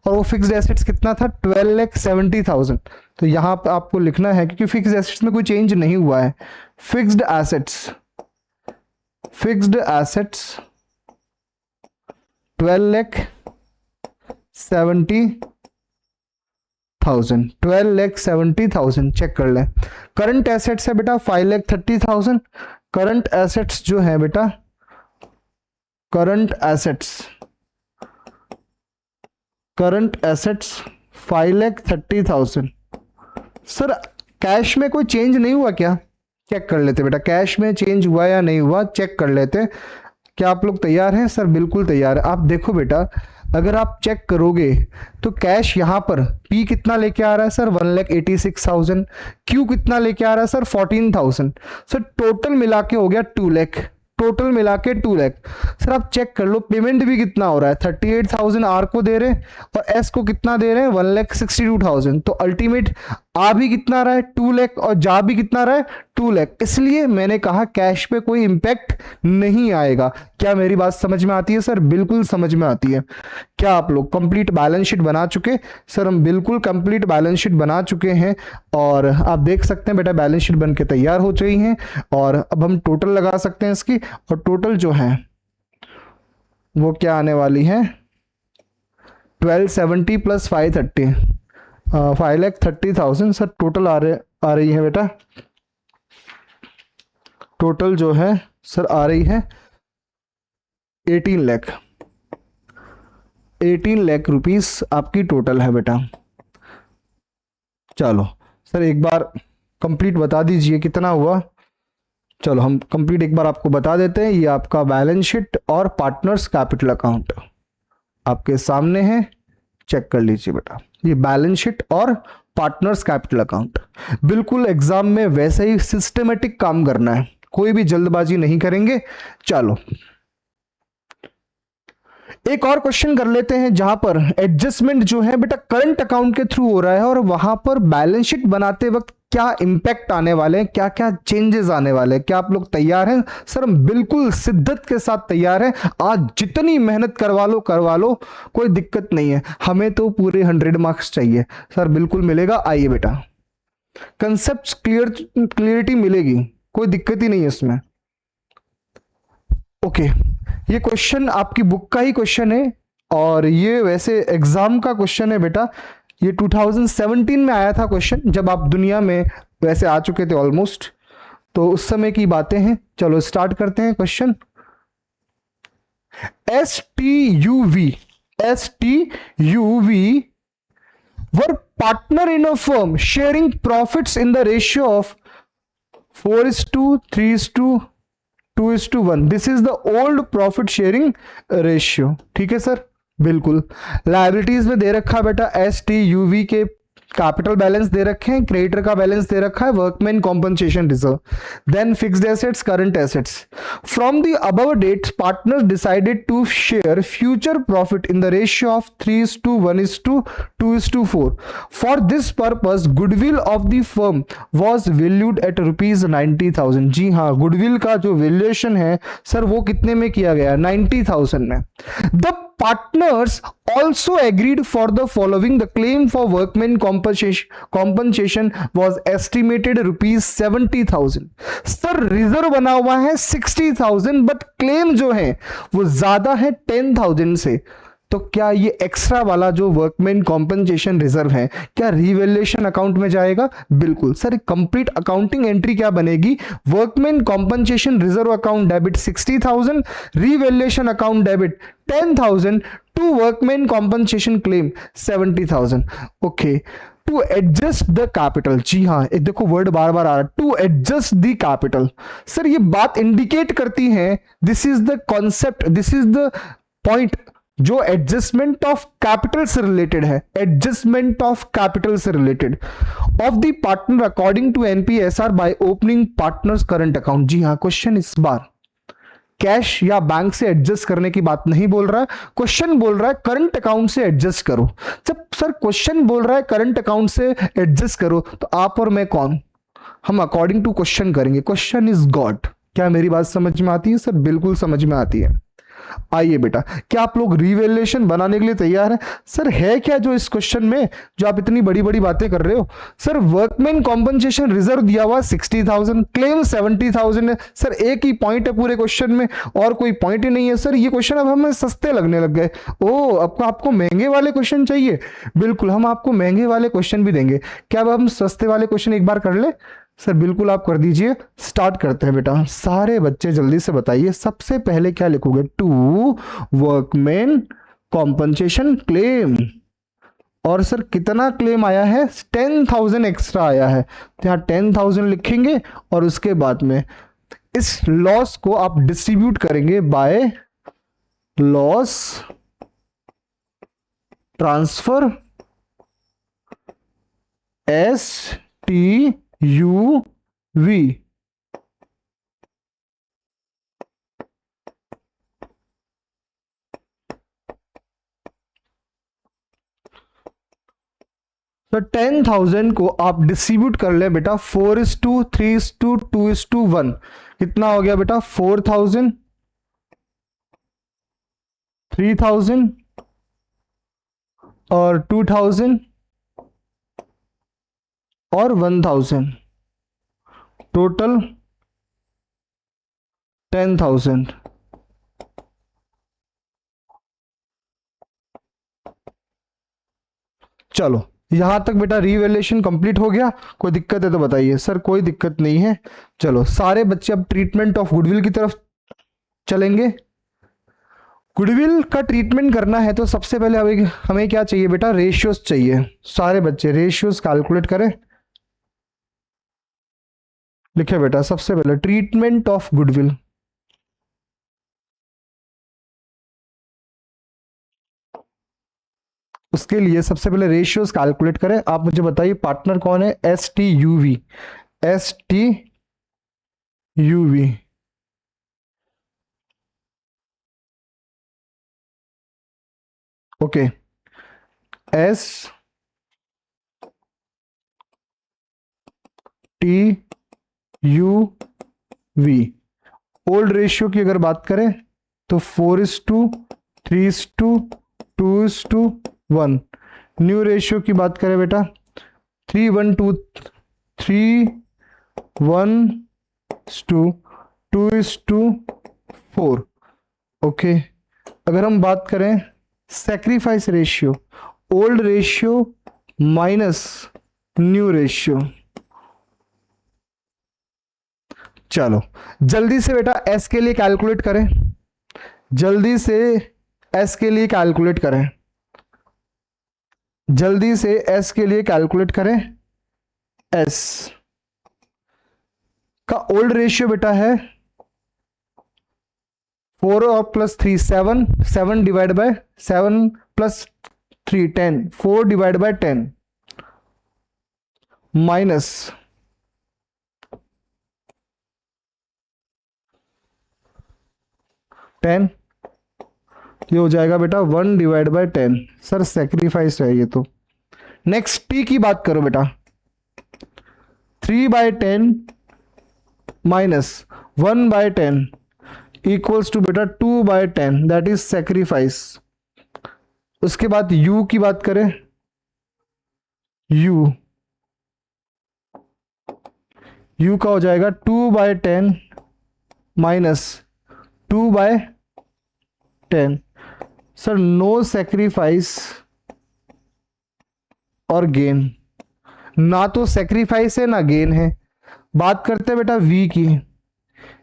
Speaker 2: और वो फिक्स्ड एसेट्स कितना था? 12,70,000। तो यहां पर आपको लिखना है, क्योंकि फिक्स्ड एसेट्स में कोई चेंज नहीं हुआ है। फिक्स्ड एसेट्स 12,70,000, 12,70,000 चेक कर लें। करंट एसेट्स है बेटा 5,30,000। करंट एसेट्स जो है बेटा, करंट एसेट्स 5,30,000। सर कैश में कोई चेंज नहीं हुआ क्या? चेक कर लेते बेटा, कैश में चेंज हुआ या नहीं हुआ चेक कर लेते। क्या आप लोग तैयार हैं? सर बिल्कुल तैयार है। आप देखो बेटा अगर आप चेक करोगे तो कैश यहां पर पी कितना लेके आ रहा है सर 1,86,000, क्यू कितना लेके आ रहा है सर 14,000, सर टोटल मिला के हो गया 2 लाख, टोटल मिला के 2 लाख। सर आप चेक कर लो पेमेंट भी कितना हो रहा है 38,000 आर को दे रहे हैं और एस को कितना दे रहे हैं 1,62,000, तो अल्टीमेट आ भी कितना रहा है 2 लाख और जा भी कितना रहा है 2 लाख। इसलिए मैंने कहा कैश पे कोई इंपैक्ट नहीं आएगा। क्या मेरी बात समझ में आती है सर? बिल्कुल समझ में आती है। क्या आप लोग कंप्लीट बैलेंस शीट बना चुके? सर हम बिल्कुल कंप्लीट बैलेंस शीट बना चुके हैं और आप देख सकते हैं बेटा बैलेंस शीट बन के तैयार हो चुकी हैं और अब हम टोटल लगा सकते हैं इसकी, और टोटल जो है वो क्या आने वाली है 1270 प्लस 530, 5,30,000 सर टोटल आ रही है बेटा। टोटल जो है सर आ रही है 18 लाख, 18 लाख रुपीस आपकी टोटल है बेटा। चलो सर एक बार कंप्लीट बता दीजिए कितना हुआ। चलो हम कंप्लीट एक बार आपको बता देते हैं। ये आपका बैलेंस शीट और पार्टनर्स कैपिटल अकाउंट आपके सामने है, चेक कर लीजिए बेटा। ये बैलेंस शीट और पार्टनर्स कैपिटल अकाउंट बिल्कुल एग्जाम में वैसे ही सिस्टमेटिक काम करना है, कोई भी जल्दबाजी नहीं करेंगे। चलो एक और क्वेश्चन कर लेते हैं जहां पर एडजस्टमेंट जो है बेटा करंट अकाउंट के थ्रू हो रहा है और वहां पर बैलेंस शीट बनाते वक्त क्या इंपैक्ट आने वाले हैं, क्या क्या चेंजेस आने वाले हैं। क्या आप लोग तैयार हैं? सर हम बिल्कुल शिद्दत के साथ तैयार हैं। आज जितनी मेहनत करवा लो, कोई दिक्कत नहीं है, हमें तो पूरे 100 मार्क्स चाहिए। सर बिल्कुल मिलेगा, आइए बेटा कंसेप्ट क्लियरिटी मिलेगी, कोई दिक्कत ही नहीं है इसमें। ओके ये क्वेश्चन आपकी बुक का ही क्वेश्चन है और ये वैसे एग्जाम का क्वेश्चन है बेटा। ये 2017 में आया था क्वेश्चन, जब आप दुनिया में वैसे आ चुके थे ऑलमोस्ट, तो उस समय की बातें हैं। चलो स्टार्ट करते हैं question. STUV were partner in a firm sharing profits in the ratio of 4:3:2:1। This is the old profit sharing ratio. ठीक है सर, बिल्कुल। लायबिलिटीज में दे रखा है बेटा STUV के कैपिटल बैलेंस दे रखे हैं, क्रेडिटर का बैलेंस दे रखा है, workman compensation reserve, then fixed assets, current assets. From the above dates partners decided to share future profit in the ratio of 3:1:2:4। For this purpose goodwill of the firm was valued at ₹90,000। जी हाँ, गुडविल का जो वैल्यूएशन है सर वो कितने में किया गया? 90,000 में। The partners also agreed for the following: the claim for workmen compensation was estimated ₹70,000। Sir reserve बना हुआ है 60,000 बट क्लेम जो है वो ज्यादा है 10,000 से। तो क्या ये एक्स्ट्रा वाला जो वर्कमैन कॉम्पनसेशन रिजर्व है क्या रिवैल्यूएशन अकाउंट में जाएगा? बिल्कुल सर। कंप्लीट अकाउंटिंग एंट्री क्या बनेगी? Workman compensation reserve account debit 60,000, revaluation account debit 10,000 to workman compensation claim 70,000। Okay, to adjust the capital. जी हाँ, एक देखो वर्ड बार बार आ रहा है, to adjust the capital. Sir ये बात इंडिकेट करती है, this is the concept, this is the point जो एडजस्टमेंट ऑफ कैपिटल से रिलेटेड है, एडजस्टमेंट ऑफ कैपिटल से related of the partner according to NPSR bye opening partners current account. जी हाँ, क्वेश्चन इस बार कैश या बैंक से एडजस्ट करने की बात नहीं बोल रहा है, क्वेश्चन बोल रहा है करंट अकाउंट से एडजस्ट करो। जब सर क्वेश्चन बोल रहा है करंट अकाउंट से एडजस्ट करो तो आप और मैं कौन? हम अकॉर्डिंग टू क्वेश्चन करेंगे। Question is God. क्या मेरी बात समझ में आती है सर? बिल्कुल समझ में आती है। आइए बेटा, क्या आप लोग रिवैल्यूएशन बनाने के लिए तैयार हैं? सर है क्या जो इस क्वेश्चन में जो आप इतनी बड़ी बड़ी बातें कर रहे हो? सर वर्कमैन कॉम्पनसेशन रिजर्व दिया हुआ 60,000, क्लेम 70,000 है। सर एक ही पॉइंट है पूरे क्वेश्चन में और कोई पॉइंट ही नहीं है। सर ये क्वेश्चन अब हमें सस्ते लगने लग गए। ओ अब आपको महंगे वाले क्वेश्चन चाहिए? बिल्कुल, हम आपको महंगे वाले क्वेश्चन भी देंगे। क्या अब हम सस्ते वाले क्वेश्चन एक बार कर ले? सर बिल्कुल आप कर दीजिए। स्टार्ट करते हैं बेटा, सारे बच्चे जल्दी से बताइए सबसे पहले क्या लिखोगे? To workman compensation claim. और सर कितना क्लेम आया है? 10,000 एक्स्ट्रा आया है, तो यहाँ 10,000 लिखेंगे और उसके बाद में इस लॉस को आप डिस्ट्रीब्यूट करेंगे बाय लॉस ट्रांसफर STUV। तो 10,000 को आप डिस्ट्रीब्यूट कर ले बेटा 4:3:2:1। कितना हो गया बेटा? 4,000, 3,000 और 2,000 और 1,000, टोटल 10,000। चलो यहां तक बेटा रीवैल्यूएशन कंप्लीट हो गया। कोई दिक्कत है तो बताइए। सर कोई दिक्कत नहीं है। चलो सारे बच्चे अब ट्रीटमेंट ऑफ गुडविल की तरफ चलेंगे। गुडविल का ट्रीटमेंट करना है तो सबसे पहले हमें क्या चाहिए बेटा? रेशियोज चाहिए। सारे बच्चे रेशियोज कैलकुलेट करें। लिखे बेटा सबसे पहले ट्रीटमेंट ऑफ गुडविल। उसके लिए सबसे पहले रेशियोज कैलकुलेट करें। आप मुझे बताइए पार्टनर कौन है? STUV। STUV okay. STUV old ratio की अगर बात करें तो 4:3:2:1। न्यू रेशियो की बात करें बेटा 3:1:2:4। ओके। अगर हम बात करें sacrifice ratio, old ratio minus new ratio. चलो जल्दी से बेटा एस के लिए कैलकुलेट करें। जल्दी से एस के लिए कैलकुलेट करें। जल्दी से एस के लिए कैलकुलेट करें। एस का ओल्ड रेशियो बेटा है 4 और plus 3 7, 7 divide by 7 plus 3 10, 4 divide by 10 minus 10। ये हो जाएगा बेटा 1 डिवाइड बाय 10। सर सेक्रीफाइस है ये तो। नेक्स्ट टी की बात करो बेटा 3/10 माइनस 1/10 इक्वल्स टू बेटा 2/10 दैट इज सेक्रीफाइस। उसके बाद यू की बात करें यू का हो जाएगा 2/10 माइनस 2/10। सर नो सेक्रीफाइस और गेन, ना तो सेक्रीफाइस है ना गेन है। बात करते हैं बेटा वी की।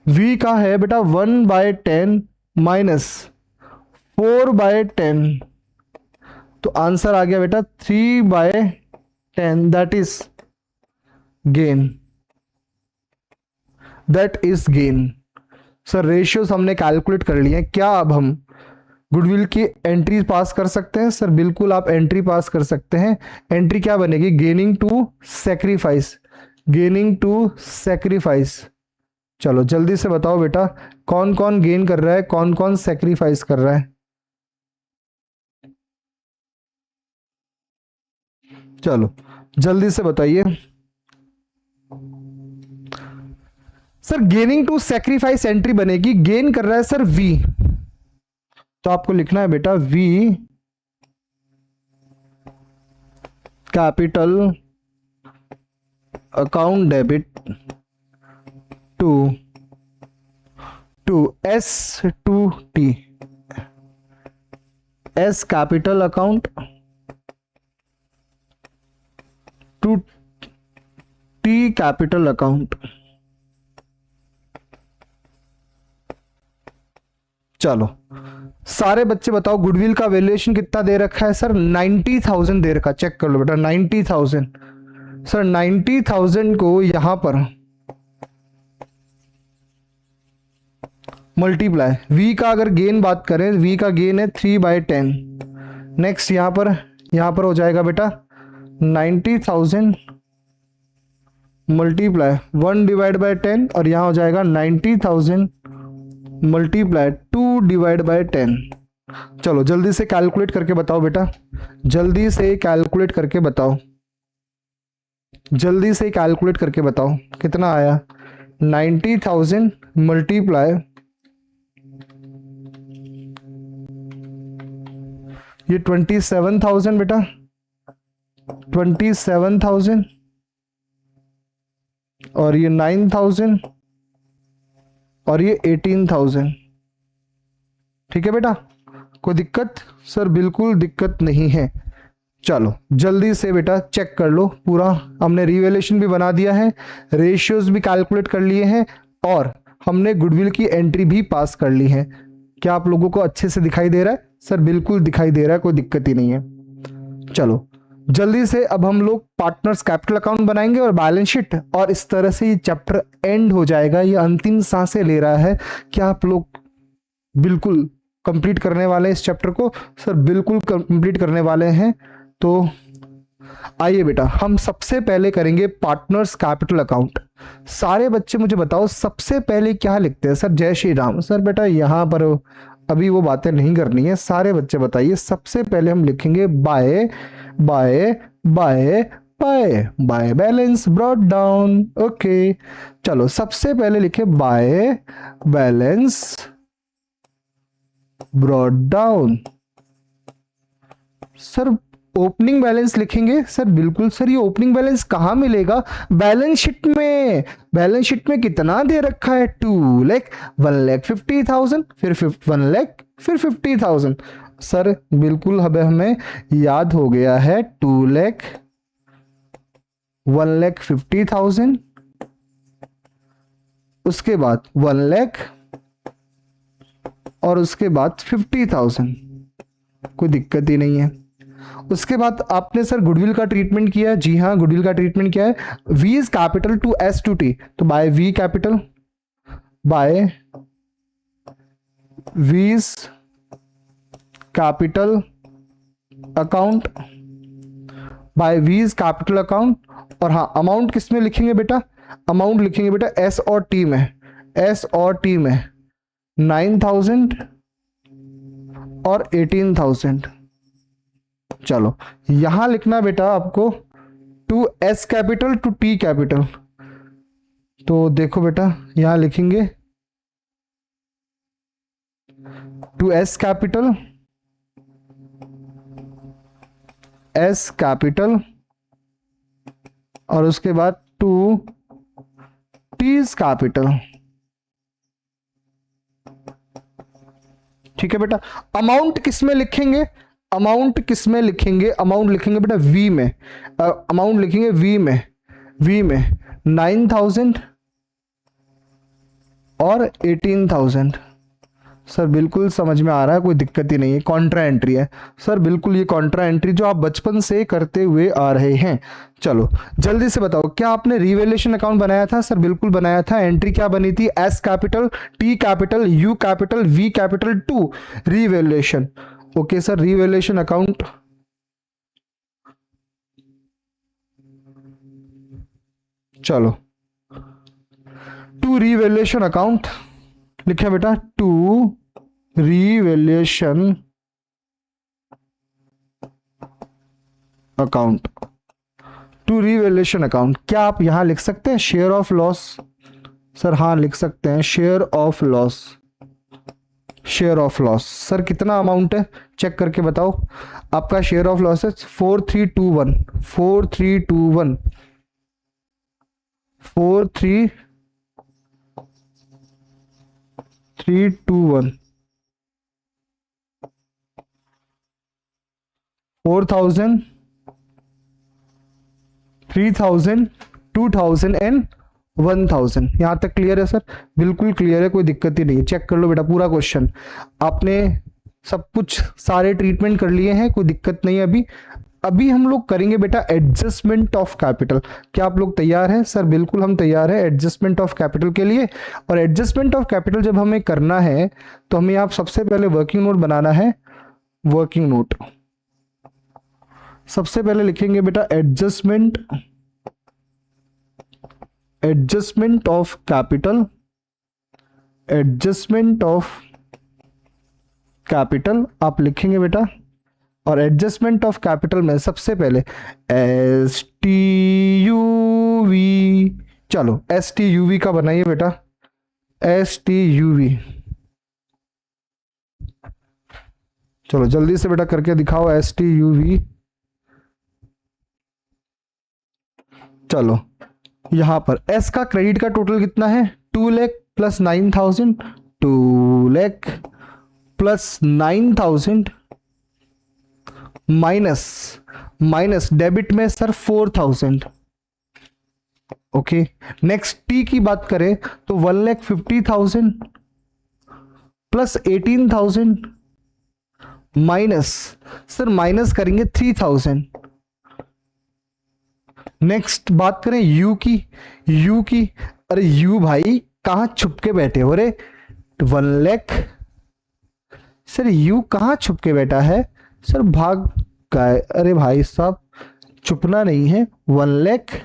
Speaker 2: वी का है बेटा 1/10 माइनस 4/10, तो आंसर आ गया बेटा 3/10 that is gain. That is gain. Sir ratios हमने कैलकुलेट कर लिए हैं। क्या अब हम गुडविल की एंट्री पास कर सकते हैं? सर बिल्कुल आप एंट्री पास कर सकते हैं। एंट्री क्या बनेगी? Gaining to sacrifice. Gaining to sacrifice. चलो जल्दी से बताओ बेटा कौन कौन गेन कर रहा है, कौन कौन सेक्रीफाइस कर रहा है? चलो जल्दी से बताइए। Sir gaining to sacrifice entry बनेगी। गेन कर रहा है सर वी, तो आपको लिखना है बेटा V capital account debit to S2T। S capital account to T capital account. चलो सारे बच्चे बताओ गुडविल का वैल्यूएशन कितना दे रखा है? सर 90,000 दे रखा। चेक कर लो बेटा 90,000। सर 90,000 को यहां पर मल्टीप्लाई वी का अगर गेन बात करें, वी का गेन है 3/10 नेक्स्ट यहाँ पर हो जाएगा बेटा 90,000 मल्टीप्लाई 1 डिवाइड बाय 10, और यहाँ हो जाएगा 90,000 मल्टीप्लाई 2 डिवाइड बाय 10। चलो जल्दी से कैलकुलेट करके बताओ बेटा, जल्दी से कैलकुलेट करके बताओ, जल्दी से कैलकुलेट करके बताओ कितना आया। 90,000 मल्टीप्लाई ये 27,000 बेटा, 27,000 और ये 9,000 और ये 18,000। ठीक है बेटा, कोई दिक्कत? सर बिल्कुल दिक्कत नहीं है। चलो जल्दी से बेटा चेक कर लो, पूरा हमने रिवैल्यूएशन भी बना दिया है, रेशियोज भी कैलकुलेट कर लिए हैं, और हमने गुडविल की एंट्री भी पास कर ली है। क्या आप लोगों को अच्छे से दिखाई दे रहा है? सर बिल्कुल दिखाई दे रहा है, कोई दिक्कत ही नहीं है। चलो जल्दी से अब हम लोग पार्टनर्स कैपिटल अकाउंट बनाएंगे और बैलेंस शीट, और इस तरह से ये चैप्टर एंड हो जाएगा। ये अंतिम सांसें ले रहा है। क्या आप लोग बिल्कुल कंप्लीट करने वाले हैं इस चैप्टर को? सर बिल्कुल कंप्लीट करने वाले हैं। तो आइए बेटा हम सबसे पहले करेंगे पार्टनर्स कैपिटल अकाउंट। सारे बच्चे मुझे बताओ सबसे पहले क्या लिखते हैं? सर जय श्री राम। सर बेटा यहाँ पर अभी वो बातें नहीं करनी है, सारे बच्चे बताइए। सबसे पहले हम लिखेंगे by by by by by balance brought down. Okay चलो सबसे पहले लिखे by balance brought down. Sir opening balance लिखेंगे? सर बिल्कुल सर, ये ओपनिंग बैलेंस कहां मिलेगा? बैलेंस शीट में। बैलेंस शीट में कितना दे रखा है? 2 लाख, 1,50,000, फिर 1 लाख, फिर 50,000। सर बिल्कुल हमें याद हो गया है। 2 लाख, 1,50,000, उसके बाद 1 लाख और उसके बाद 50,000। कोई दिक्कत ही नहीं है। उसके बाद आपने सर गुडविल का ट्रीटमेंट किया है? जी हाँ गुडविल का ट्रीटमेंट किया है। V is capital to S to T, तो by V capital, by V is capital account, by V is capital account. और हाँ अमाउंट किस में लिखेंगे बेटा? अमाउंट लिखेंगे बेटा एस और टी में, एस और टी में 9,000 और 18,000। चलो यहां लिखना बेटा आपको to S capital to T capital. तो देखो बेटा यहां लिखेंगे to S capital, S capital, और उसके बाद टू टीज कैपिटल। ठीक है बेटा। अमाउंट किस में लिखेंगे? अमाउंट किस में लिखेंगे? अमाउंट लिखेंगे बेटा वी में, अमाउंट लिखेंगे वी में, वी में 9,000 और 18,000। सर बिल्कुल समझ में आ रहा है, कोई दिक्कत ही नहीं है। कॉन्ट्रा एंट्री है सर, बिल्कुल ये कॉन्ट्रा एंट्री जो आप बचपन से करते हुए आ रहे हैं। चलो जल्दी से बताओ क्या आपने रिवैल्यूएशन अकाउंट बनाया था? सर बिल्कुल बनाया था। एंट्री क्या बनी थी? S capital, T capital, U capital, V capital to revaluation. Okay sir, revaluation account चलो टू रिवैल्यूएशन अकाउंट लिखे बेटा, to revaluation account, to revaluation account. क्या आप यहां लिख सकते हैं शेयर ऑफ लॉस? सर हाँ लिख सकते हैं share of loss, share of loss. Sir कितना अमाउंट है चेक करके बताओ। आपका शेयर ऑफ लॉस है 4321, 4321, 4321, 4,000, 3,000, 2,000 एंड 1,000। यहां तक क्लियर है सर? बिल्कुल क्लियर है, कोई दिक्कत ही नहीं है। चेक कर लो बेटा पूरा क्वेश्चन, आपने सब कुछ सारे ट्रीटमेंट कर लिए हैं, कोई दिक्कत नहीं है। अभी हम लोग करेंगे बेटा एडजस्टमेंट ऑफ कैपिटल। क्या आप लोग तैयार हैं? सर बिल्कुल हम तैयार हैं एडजस्टमेंट ऑफ कैपिटल के लिए। और एडजस्टमेंट ऑफ कैपिटल जब हमें करना है तो हमें आप सबसे पहले वर्किंग नोट बनाना है। वर्किंग नोट सबसे पहले लिखेंगे बेटा adjustment of capital, adjustment of capital आप लिखेंगे बेटा। और एडजस्टमेंट ऑफ कैपिटल में सबसे पहले STUV, चलो STUV का बनाइए बेटा, STUV। चलो जल्दी से बेटा करके दिखाओ STUV। चलो यहां पर S का क्रेडिट का टोटल कितना है 2 lakh plus 9,000, 2 lakh plus 9,000 minus debit में सर 4,000। ओके, नेक्स्ट T की बात करें तो 1,50,000 प्लस 18,000 माइनस, सर माइनस करेंगे 3,000। नेक्स्ट बात करें U की, अरे U भाई कहां छुप के बैठे हो रे, 1 लाख, सर U कहां छुप के बैठा है, सर भाग का है, अरे भाई साहब छुपना नहीं है, 1 लाख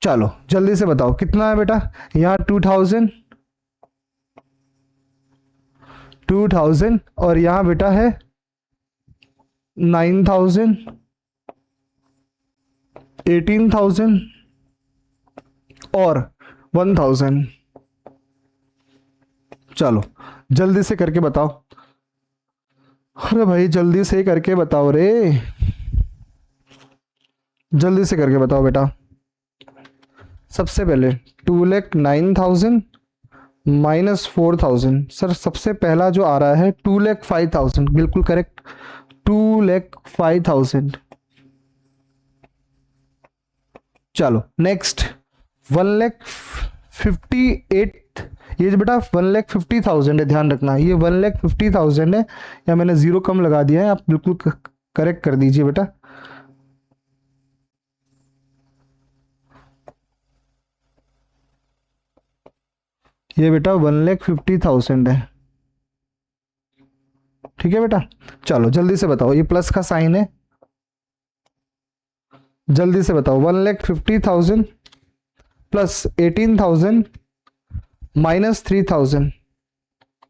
Speaker 2: चलो जल्दी से बताओ कितना है बेटा, यहां 2,000 और यहां बेटा है 9,000, 18,000 और 1,000। चलो जल्दी से करके बताओ, अरे भाई जल्दी से करके बताओ रे, जल्दी से करके बताओ बेटा। सबसे पहले 2,09,000 माइनस 4,000, सर सबसे पहला जो आ रहा है 2,05,000, बिल्कुल करेक्ट, 2,05,000। चलो नेक्स्ट 1,58,000, ये जो बेटा 1,50,000 है, ध्यान रखना ये 1,50,000 है, या मैंने जीरो कम लगा दिया है, आप बिल्कुल करेक्ट कर दीजिए बेटा। ये बेटा 1,50,000 है, ठीक है बेटा। चलो जल्दी से बताओ, ये प्लस का साइन है, जल्दी से बताओ 1,50,000 प्लस 18,000 माइनस 3,000,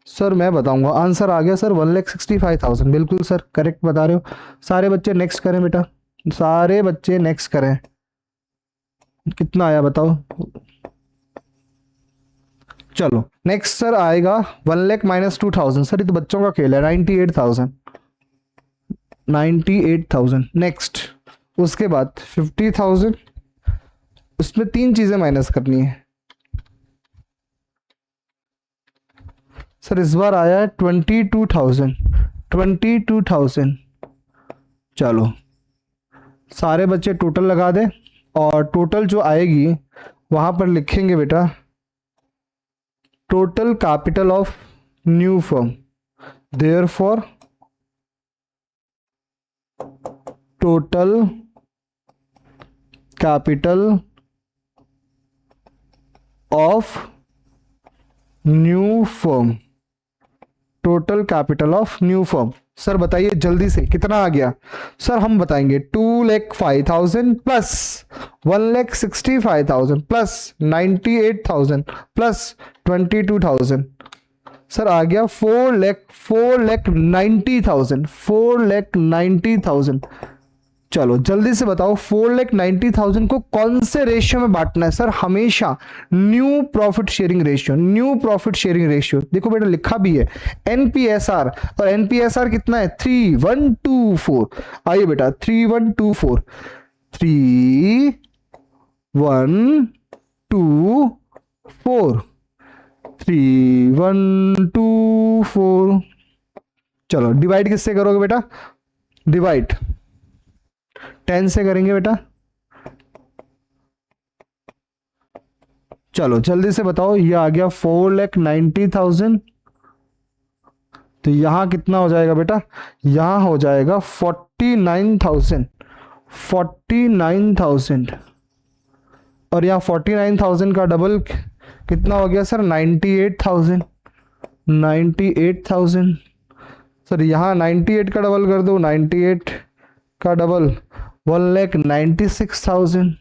Speaker 2: सर मैं बताऊंगा, आंसर आ गया सर 1,65,000, बिल्कुल सर करेक्ट बता रहे हो। सारे बच्चे नेक्स्ट करें बेटा, सारे बच्चे नेक्स्ट करें, कितना आया बताओ। चलो नेक्स्ट सर आएगा 1 लाख माइनस 2,000, सर ये तो बच्चों का खेल है, 98,000। नेक्स्ट उसके बाद 50,000, उसमें तीन चीजें माइनस करनी है, सर इस बार आया है 22,000। चलो सारे बच्चे टोटल लगा दे, और टोटल जो आएगी वहां पर लिखेंगे बेटा total capital of new firm, therefore total capital of new firm, total capital of new firm. Sir बताइए जल्दी से कितना आ गया, सर हम बताएंगे 2,05,000 प्लस 1,65,000 प्लस 98,000 प्लस 22,000, सर आ गया 4,90,000। चलो जल्दी से बताओ 4,90,000 को कौन से रेशियो में बांटना है, सर हमेशा न्यू प्रॉफिट शेयरिंग रेशियो। देखो बेटा लिखा भी है NPSR, और NPSR कितना है 3,124। आइए बेटा 3,124, 3,124। चलो डिवाइड किससे करोगे बेटा, डिवाइड 10 से करेंगे बेटा। चलो जल्दी से बताओ, ये आ गया 4,90,000, तो यहां कितना हो जाएगा बेटा, यहां हो जाएगा 49,000, और यहां 49,000 का डबल कितना हो गया सर 98,000। 98,000। सर यहाँ 98 का डबल कर दो, 98 का डबल 1,96,000,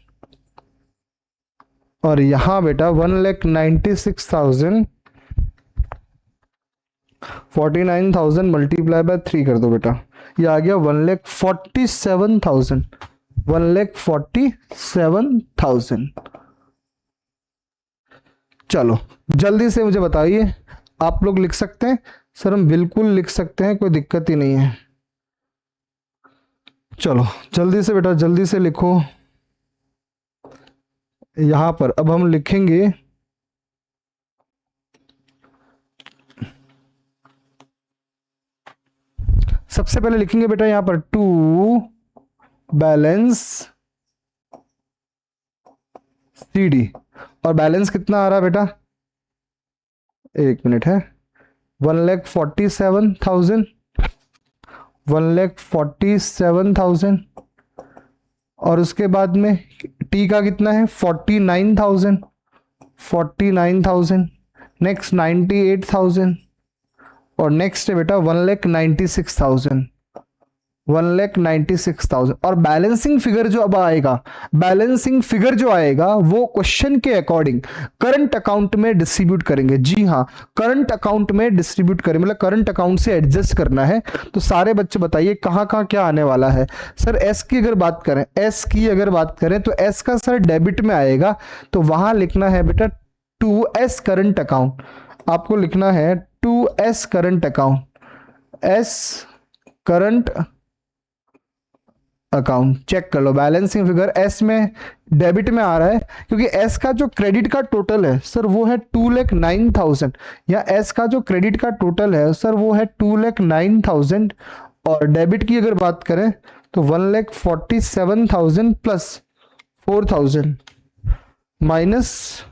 Speaker 2: और यहाँ बेटा 1,96,000 49,000 मल्टीप्लाई बाय 3 कर दो बेटा, ये आ गया 1,47,000, 1,47,000। चलो जल्दी से मुझे बताइए, आप लोग लिख सकते हैं? सर हम बिल्कुल लिख सकते हैं, कोई दिक्कत ही नहीं है। चलो जल्दी से बेटा, जल्दी से लिखो। यहां पर अब हम लिखेंगे सबसे पहले लिखेंगे बेटा यहां पर टू बैलेंस CD, और बैलेंस कितना आ रहा है बेटा, एक मिनट है, 1,47,000, 1,47,000, और उसके बाद में T का कितना है 49,000, 49,000, नेक्स्ट 98,000, और नेक्स्ट है बेटा 1,96,000, 1,96,000। और बैलेंसिंग फिगर जो अब आएगा, बैलेंसिंग फिगर जो आएगा वो क्वेश्चन के अकॉर्डिंग करंट अकाउंट में डिस्ट्रीब्यूट करेंगे। जी हाँ, करंट अकाउंट में डिस्ट्रीब्यूट करें, मतलब करंट अकाउंट से एडजस्ट करना है। तो सारे बच्चे बताइए कहाँ कहाँ क्या आने वाला है। सर एस की अगर बात करें, एस की अगर बात करें तो एस का सर डेबिट में आएगा, तो वहां लिखना है बेटा 2S करंट अकाउंट, आपको लिखना है 2S current account, S current account. Check कर लो बैलेंसिंग फिगर, एस में डेबिट में आ रहा है क्योंकि एस का जो क्रेडिट का टोटल है सर वो है 2,09,000, या एस का जो क्रेडिट का टोटल है सर वो है 2,09,000, और डेबिट की अगर बात करें तो 1,47,000 प्लस 4,000 माइनस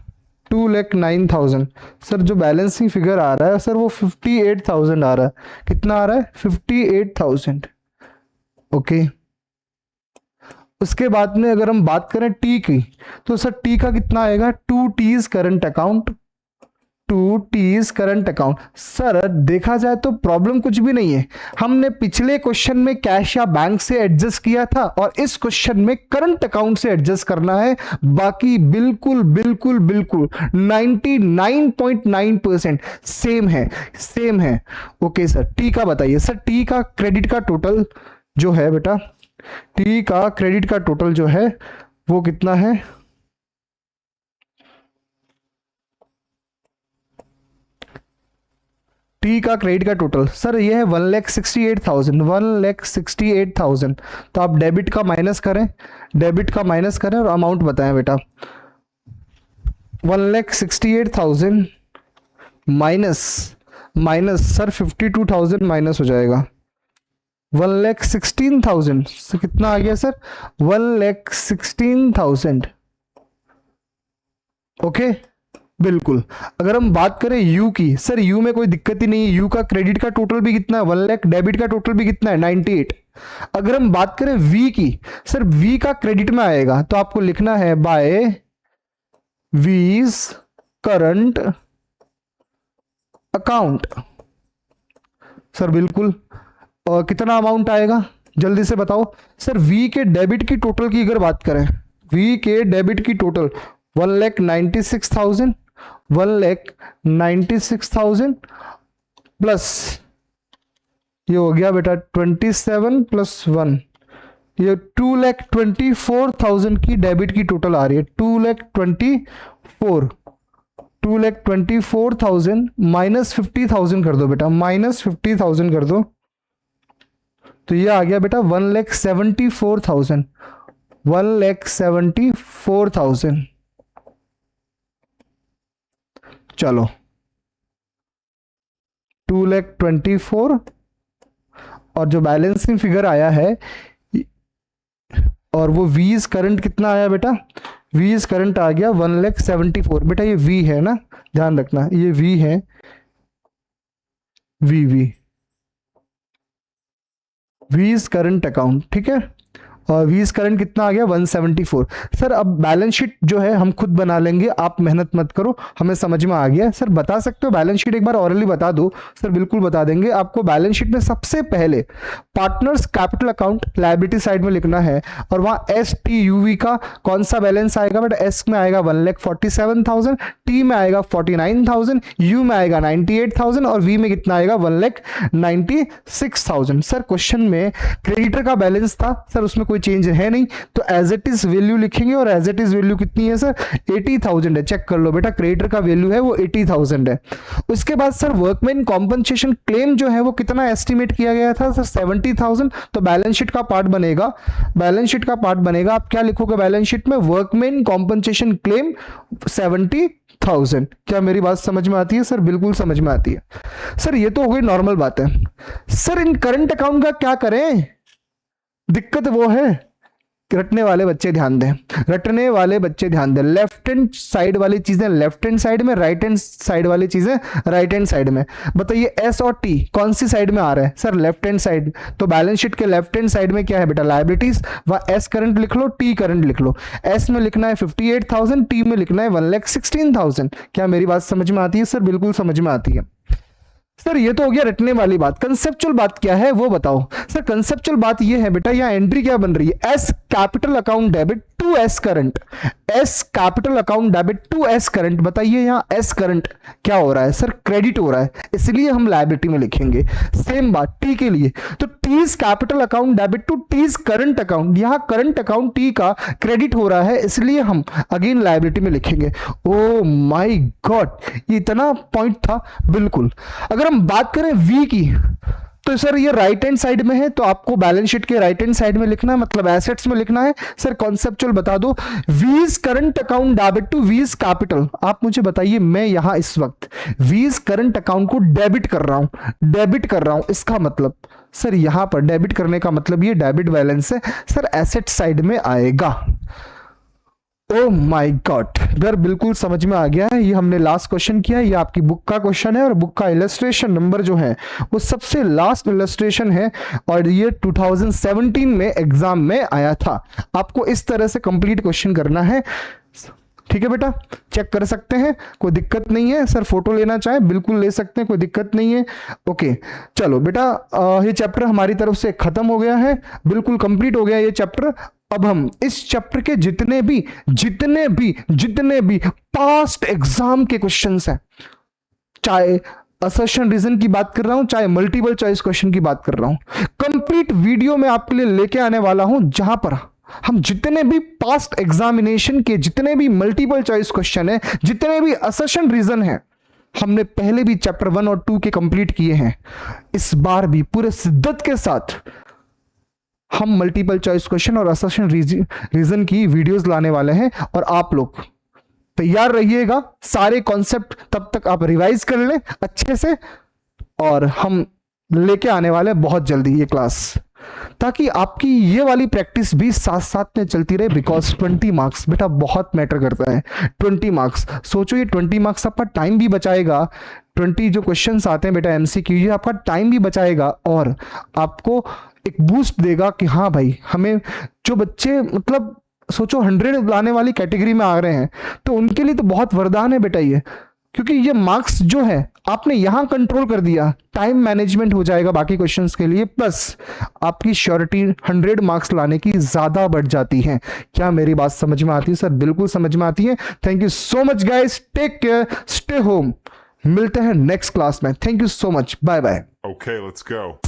Speaker 2: 2,09,000। सर जो बैलेंसिंग फिगर आ रहा है सर वो 58,000 आ रहा है। कितना आ रहा है 58,000। ओके, उसके बाद में अगर हम बात करें टी की, तो सर टी का कितना आएगा 2T's current account, 2T's current account. Sir देखा जाए तो प्रॉब्लम कुछ भी नहीं है, हमने पिछले क्वेश्चन में कैश या बैंक से एडजस्ट किया था और इस क्वेश्चन में करंट अकाउंट से एडजस्ट करना है। बाकी बिल्कुल बिल्कुल बिल्कुल 99.9% सेम है, सेम है। ओके सर, टी का बताइए। सर टी का क्रेडिट का टोटल जो है बेटा, टी का क्रेडिट का टोटल जो है वो कितना है, टी का क्रेडिट का टोटल सर ये है 1,68,000, 1,68,000। तो आप डेबिट का माइनस करें, डेबिट का माइनस करें और अमाउंट बताएं बेटा। 1,68,000 माइनस माइनस सर 52,000 माइनस हो जाएगा, 1,16,000 से कितना आ गया सर 1,16,000। ओके बिल्कुल। अगर हम बात करें यू की, सर यू में कोई दिक्कत ही नहीं है, यू का क्रेडिट का टोटल भी कितना है 1 लाख, डेबिट का टोटल भी कितना है 98। अगर हम बात करें वी की, सर वी का क्रेडिट में आएगा तो आपको लिखना है बाय वीज करंट अकाउंट। सर बिल्कुल, और कितना अमाउंट आएगा जल्दी से बताओ। सर वी के डेबिट की टोटल की अगर बात करें, वी के डेबिट की टोटल 1,96,000, 1,96,000 प्लस ये हो गया बेटा 27 प्लस 1, ये 2,24,000 की डेबिट की टोटल आ रही है। 2,24,000 माइनस 50,000 कर दो बेटा, माइनस 50,000 कर दो, तो ये आ गया बेटा 1,74,000, 1,74,000। चलो 2,24,000 और जो बैलेंसिंग फिगर आया है और वो वीज करंट कितना आया बेटा, वीज करंट आ गया 1,74,000। बेटा ये वी है ना, ध्यान रखना ये वी है, वी वीज करंट अकाउंट, ठीक है। और वीज करंट कितना आ गया 174। सर अब बैलेंस शीट जो है हम खुद बना लेंगे, आप मेहनत मत करो, हमें समझ में आ गया। सर बता सकते हो बैलेंस शीट एक बार ऑरली बता दो। सर बिल्कुल बता देंगे आपको। बैलेंस शीट में सबसे पहले partners capital account liability side में लिखना है और वहां एस टी यूवी का कौन सा बैलेंस आएगा, बट एस में आएगा 1,47,000, टी में आएगा 49,000, यू में आएगा 98,000 और वी में कितना आएगा 1,96,000। सर क्वेश्चन में क्रेडिटर का बैलेंस था सर, उसमें कोई चेंज है नहीं, तो एज इट इज वैल्यू लिखेंगे और एज इट इज वैल्यू कितनी है सर 80,000 है। चेक कर लो बेटा, क्रेडिटर का वैल्यू है वो 80,000 है। उसके बाद सर वर्कमैन कॉम्पनसेशन क्लेम जो है वो कितना एस्टिमेट किया गया था सर 70,000। तो बैलेंस शीट का पार्ट बनेगा, बैलेंस शीट का पार्ट बनेगा, आप क्या लिखोगे बैलेंस शीट में, वर्कमैन कॉम्पनसेशन क्लेम 70,000। क्या मेरी बात समझ में आती है सर? बिल्कुल समझ में आती है। सर ये तो हो गई नॉर्मल बात है। सर इन करंट अकाउंट का क्या करें? दिक्कत वो है, रटने वाले बच्चे ध्यान दें, रटने वाले बच्चे ध्यान दें। लेफ्ट हैंड साइड वाली चीजें लेफ्ट हैंड साइड में, राइट हैंड साइड वाली चीजें राइट हैंड साइड में। बताइए एस और टी कौन सी साइड में आ रहा है सर? Left hand side. तो बैलेंस शीट के लेफ्ट हैंड साइड में क्या है बेटा? लायबिलिटीज। वह एस करंट लिख लो, टी करंट लिख लो। एस में लिखना है 58,000, टी में लिखना है 1,16,000। क्या मेरी बात समझ में आती है सर? बिल्कुल समझ में आती है। सर ये तो हो गया रटने वाली बात। कंसेप्चुअल बात क्या है वो बताओ। सर कंसेप्चुअल बात ये है बेटा, यहाँ एंट्री क्या बन रही है? S capital account debit to S current, S capital account debit to S current. बताइए यहाँ एस करंट क्या हो रहा है सर? क्रेडिट हो रहा है, इसलिए हम लायबिलिटी में लिखेंगे। सेम बात टी के लिए, तो T's capital account debit to T's current account, यहाँ करंट अकाउंट टी का क्रेडिट हो रहा है, इसलिए हम अगेन लायबिलिटी में लिखेंगे। ओ माय गॉड, ये इतना पॉइंट था। बिल्कुल। अगर हम बात करें वी की, तो सर ये राइट हैंड साइड में है, तो आपको बैलेंस शीट के राइट हैंड साइड में लिखना है, मतलब एसेट्स में लिखना है। सर कॉन्सेप्चुअल बता दो, वीज करंट अकाउंट डेबिट टू वीज कैपिटल। आप मुझे बताइए, मैं यहां इस वक्त वीज करंट अकाउंट को डेबिट कर रहा हूं, डेबिट कर रहा हूं, इसका मतलब सर यहां पर डेबिट करने का मतलब ये डेबिट बैलेंस है सर, एसेट साइड में आएगा। ओ माय गॉड, यार बिल्कुल समझ में आ गया है। ये हमने लास्ट क्वेश्चन किया है, ये आपकी बुक का क्वेश्चन है और बुक का इलस्ट्रेशन नंबर जो है वो सबसे लास्ट इलस्ट्रेशन है और ये 2017 में एग्जाम में आया था। आपको इस तरह से कंप्लीट क्वेश्चन करना है। ठीक है बेटा, चेक कर सकते हैं, कोई दिक्कत नहीं है। सर फोटो लेना चाहे बिल्कुल ले सकते हैं, कोई दिक्कत नहीं है। ओके चलो बेटा, ये चैप्टर हमारी तरफ से खत्म हो गया है, बिल्कुल कंप्लीट हो गया ये चैप्टर। अब हम इस चैप्टर के जितने भी पास्ट एग्जाम के क्वेश्चंस हैं, चाहे असर्शन रीजन की बात कर रहा हूं, चाहे मल्टीपल चॉइस क्वेश्चन की बात कर रहा हूं, कंप्लीट वीडियो में आपके लिए लेके आने वाला हूं, जहां पर हम जितने भी पास्ट एग्जामिनेशन के जितने भी मल्टीपल चॉइस क्वेश्चन है, जितने भी असर्शन रीजन है, हमने पहले भी चैप्टर 1 और 2 के कंप्लीट किए हैं। इस बार भी पूरे शिद्दत के साथ हम मल्टीपल चॉइस क्वेश्चन और असर्शन रीजन की वीडियोस लाने वाले हैं और आप लोग तैयार रहिएगा। सारे कॉन्सेप्ट तब तक आप रिवाइज कर लें अच्छे से और हम लेके आने वाले हैं बहुत जल्दी ये क्लास, ताकि आपकी ये वाली प्रैक्टिस भी साथ साथ में चलती रहे। बिकॉज 20 मार्क्स बेटा बहुत मैटर करता है। 20 मार्क्स, सोचो ये 20 मार्क्स आपका टाइम भी बचाएगा। 20 जो क्वेश्चंस आते हैं बेटा एमसीक्यू, ये आपका टाइम भी बचाएगा और आपको एक बूस्ट देगा कि हाँ भाई, हमें जो बच्चे मतलब सोचो 100 लाने वाली कैटेगरी में आ रहे हैं, तो उनके लिए तो बहुत वरदान है बेटा ये, क्योंकि ये मार्क्स जो है आपने यहां कंट्रोल कर दिया, टाइम मैनेजमेंट हो जाएगा बाकी क्वेश्चंस के लिए, प्लस आपकी श्योरिटी 100 मार्क्स लाने की ज्यादा बढ़ जाती है। क्या मेरी बात समझ में आती है सर? बिल्कुल समझ में आती है। Thank you so much guys, take care, stay home. मिलते हैं नेक्स्ट क्लास में। Thank you so much, bye bye.
Speaker 1: Okay, let's go.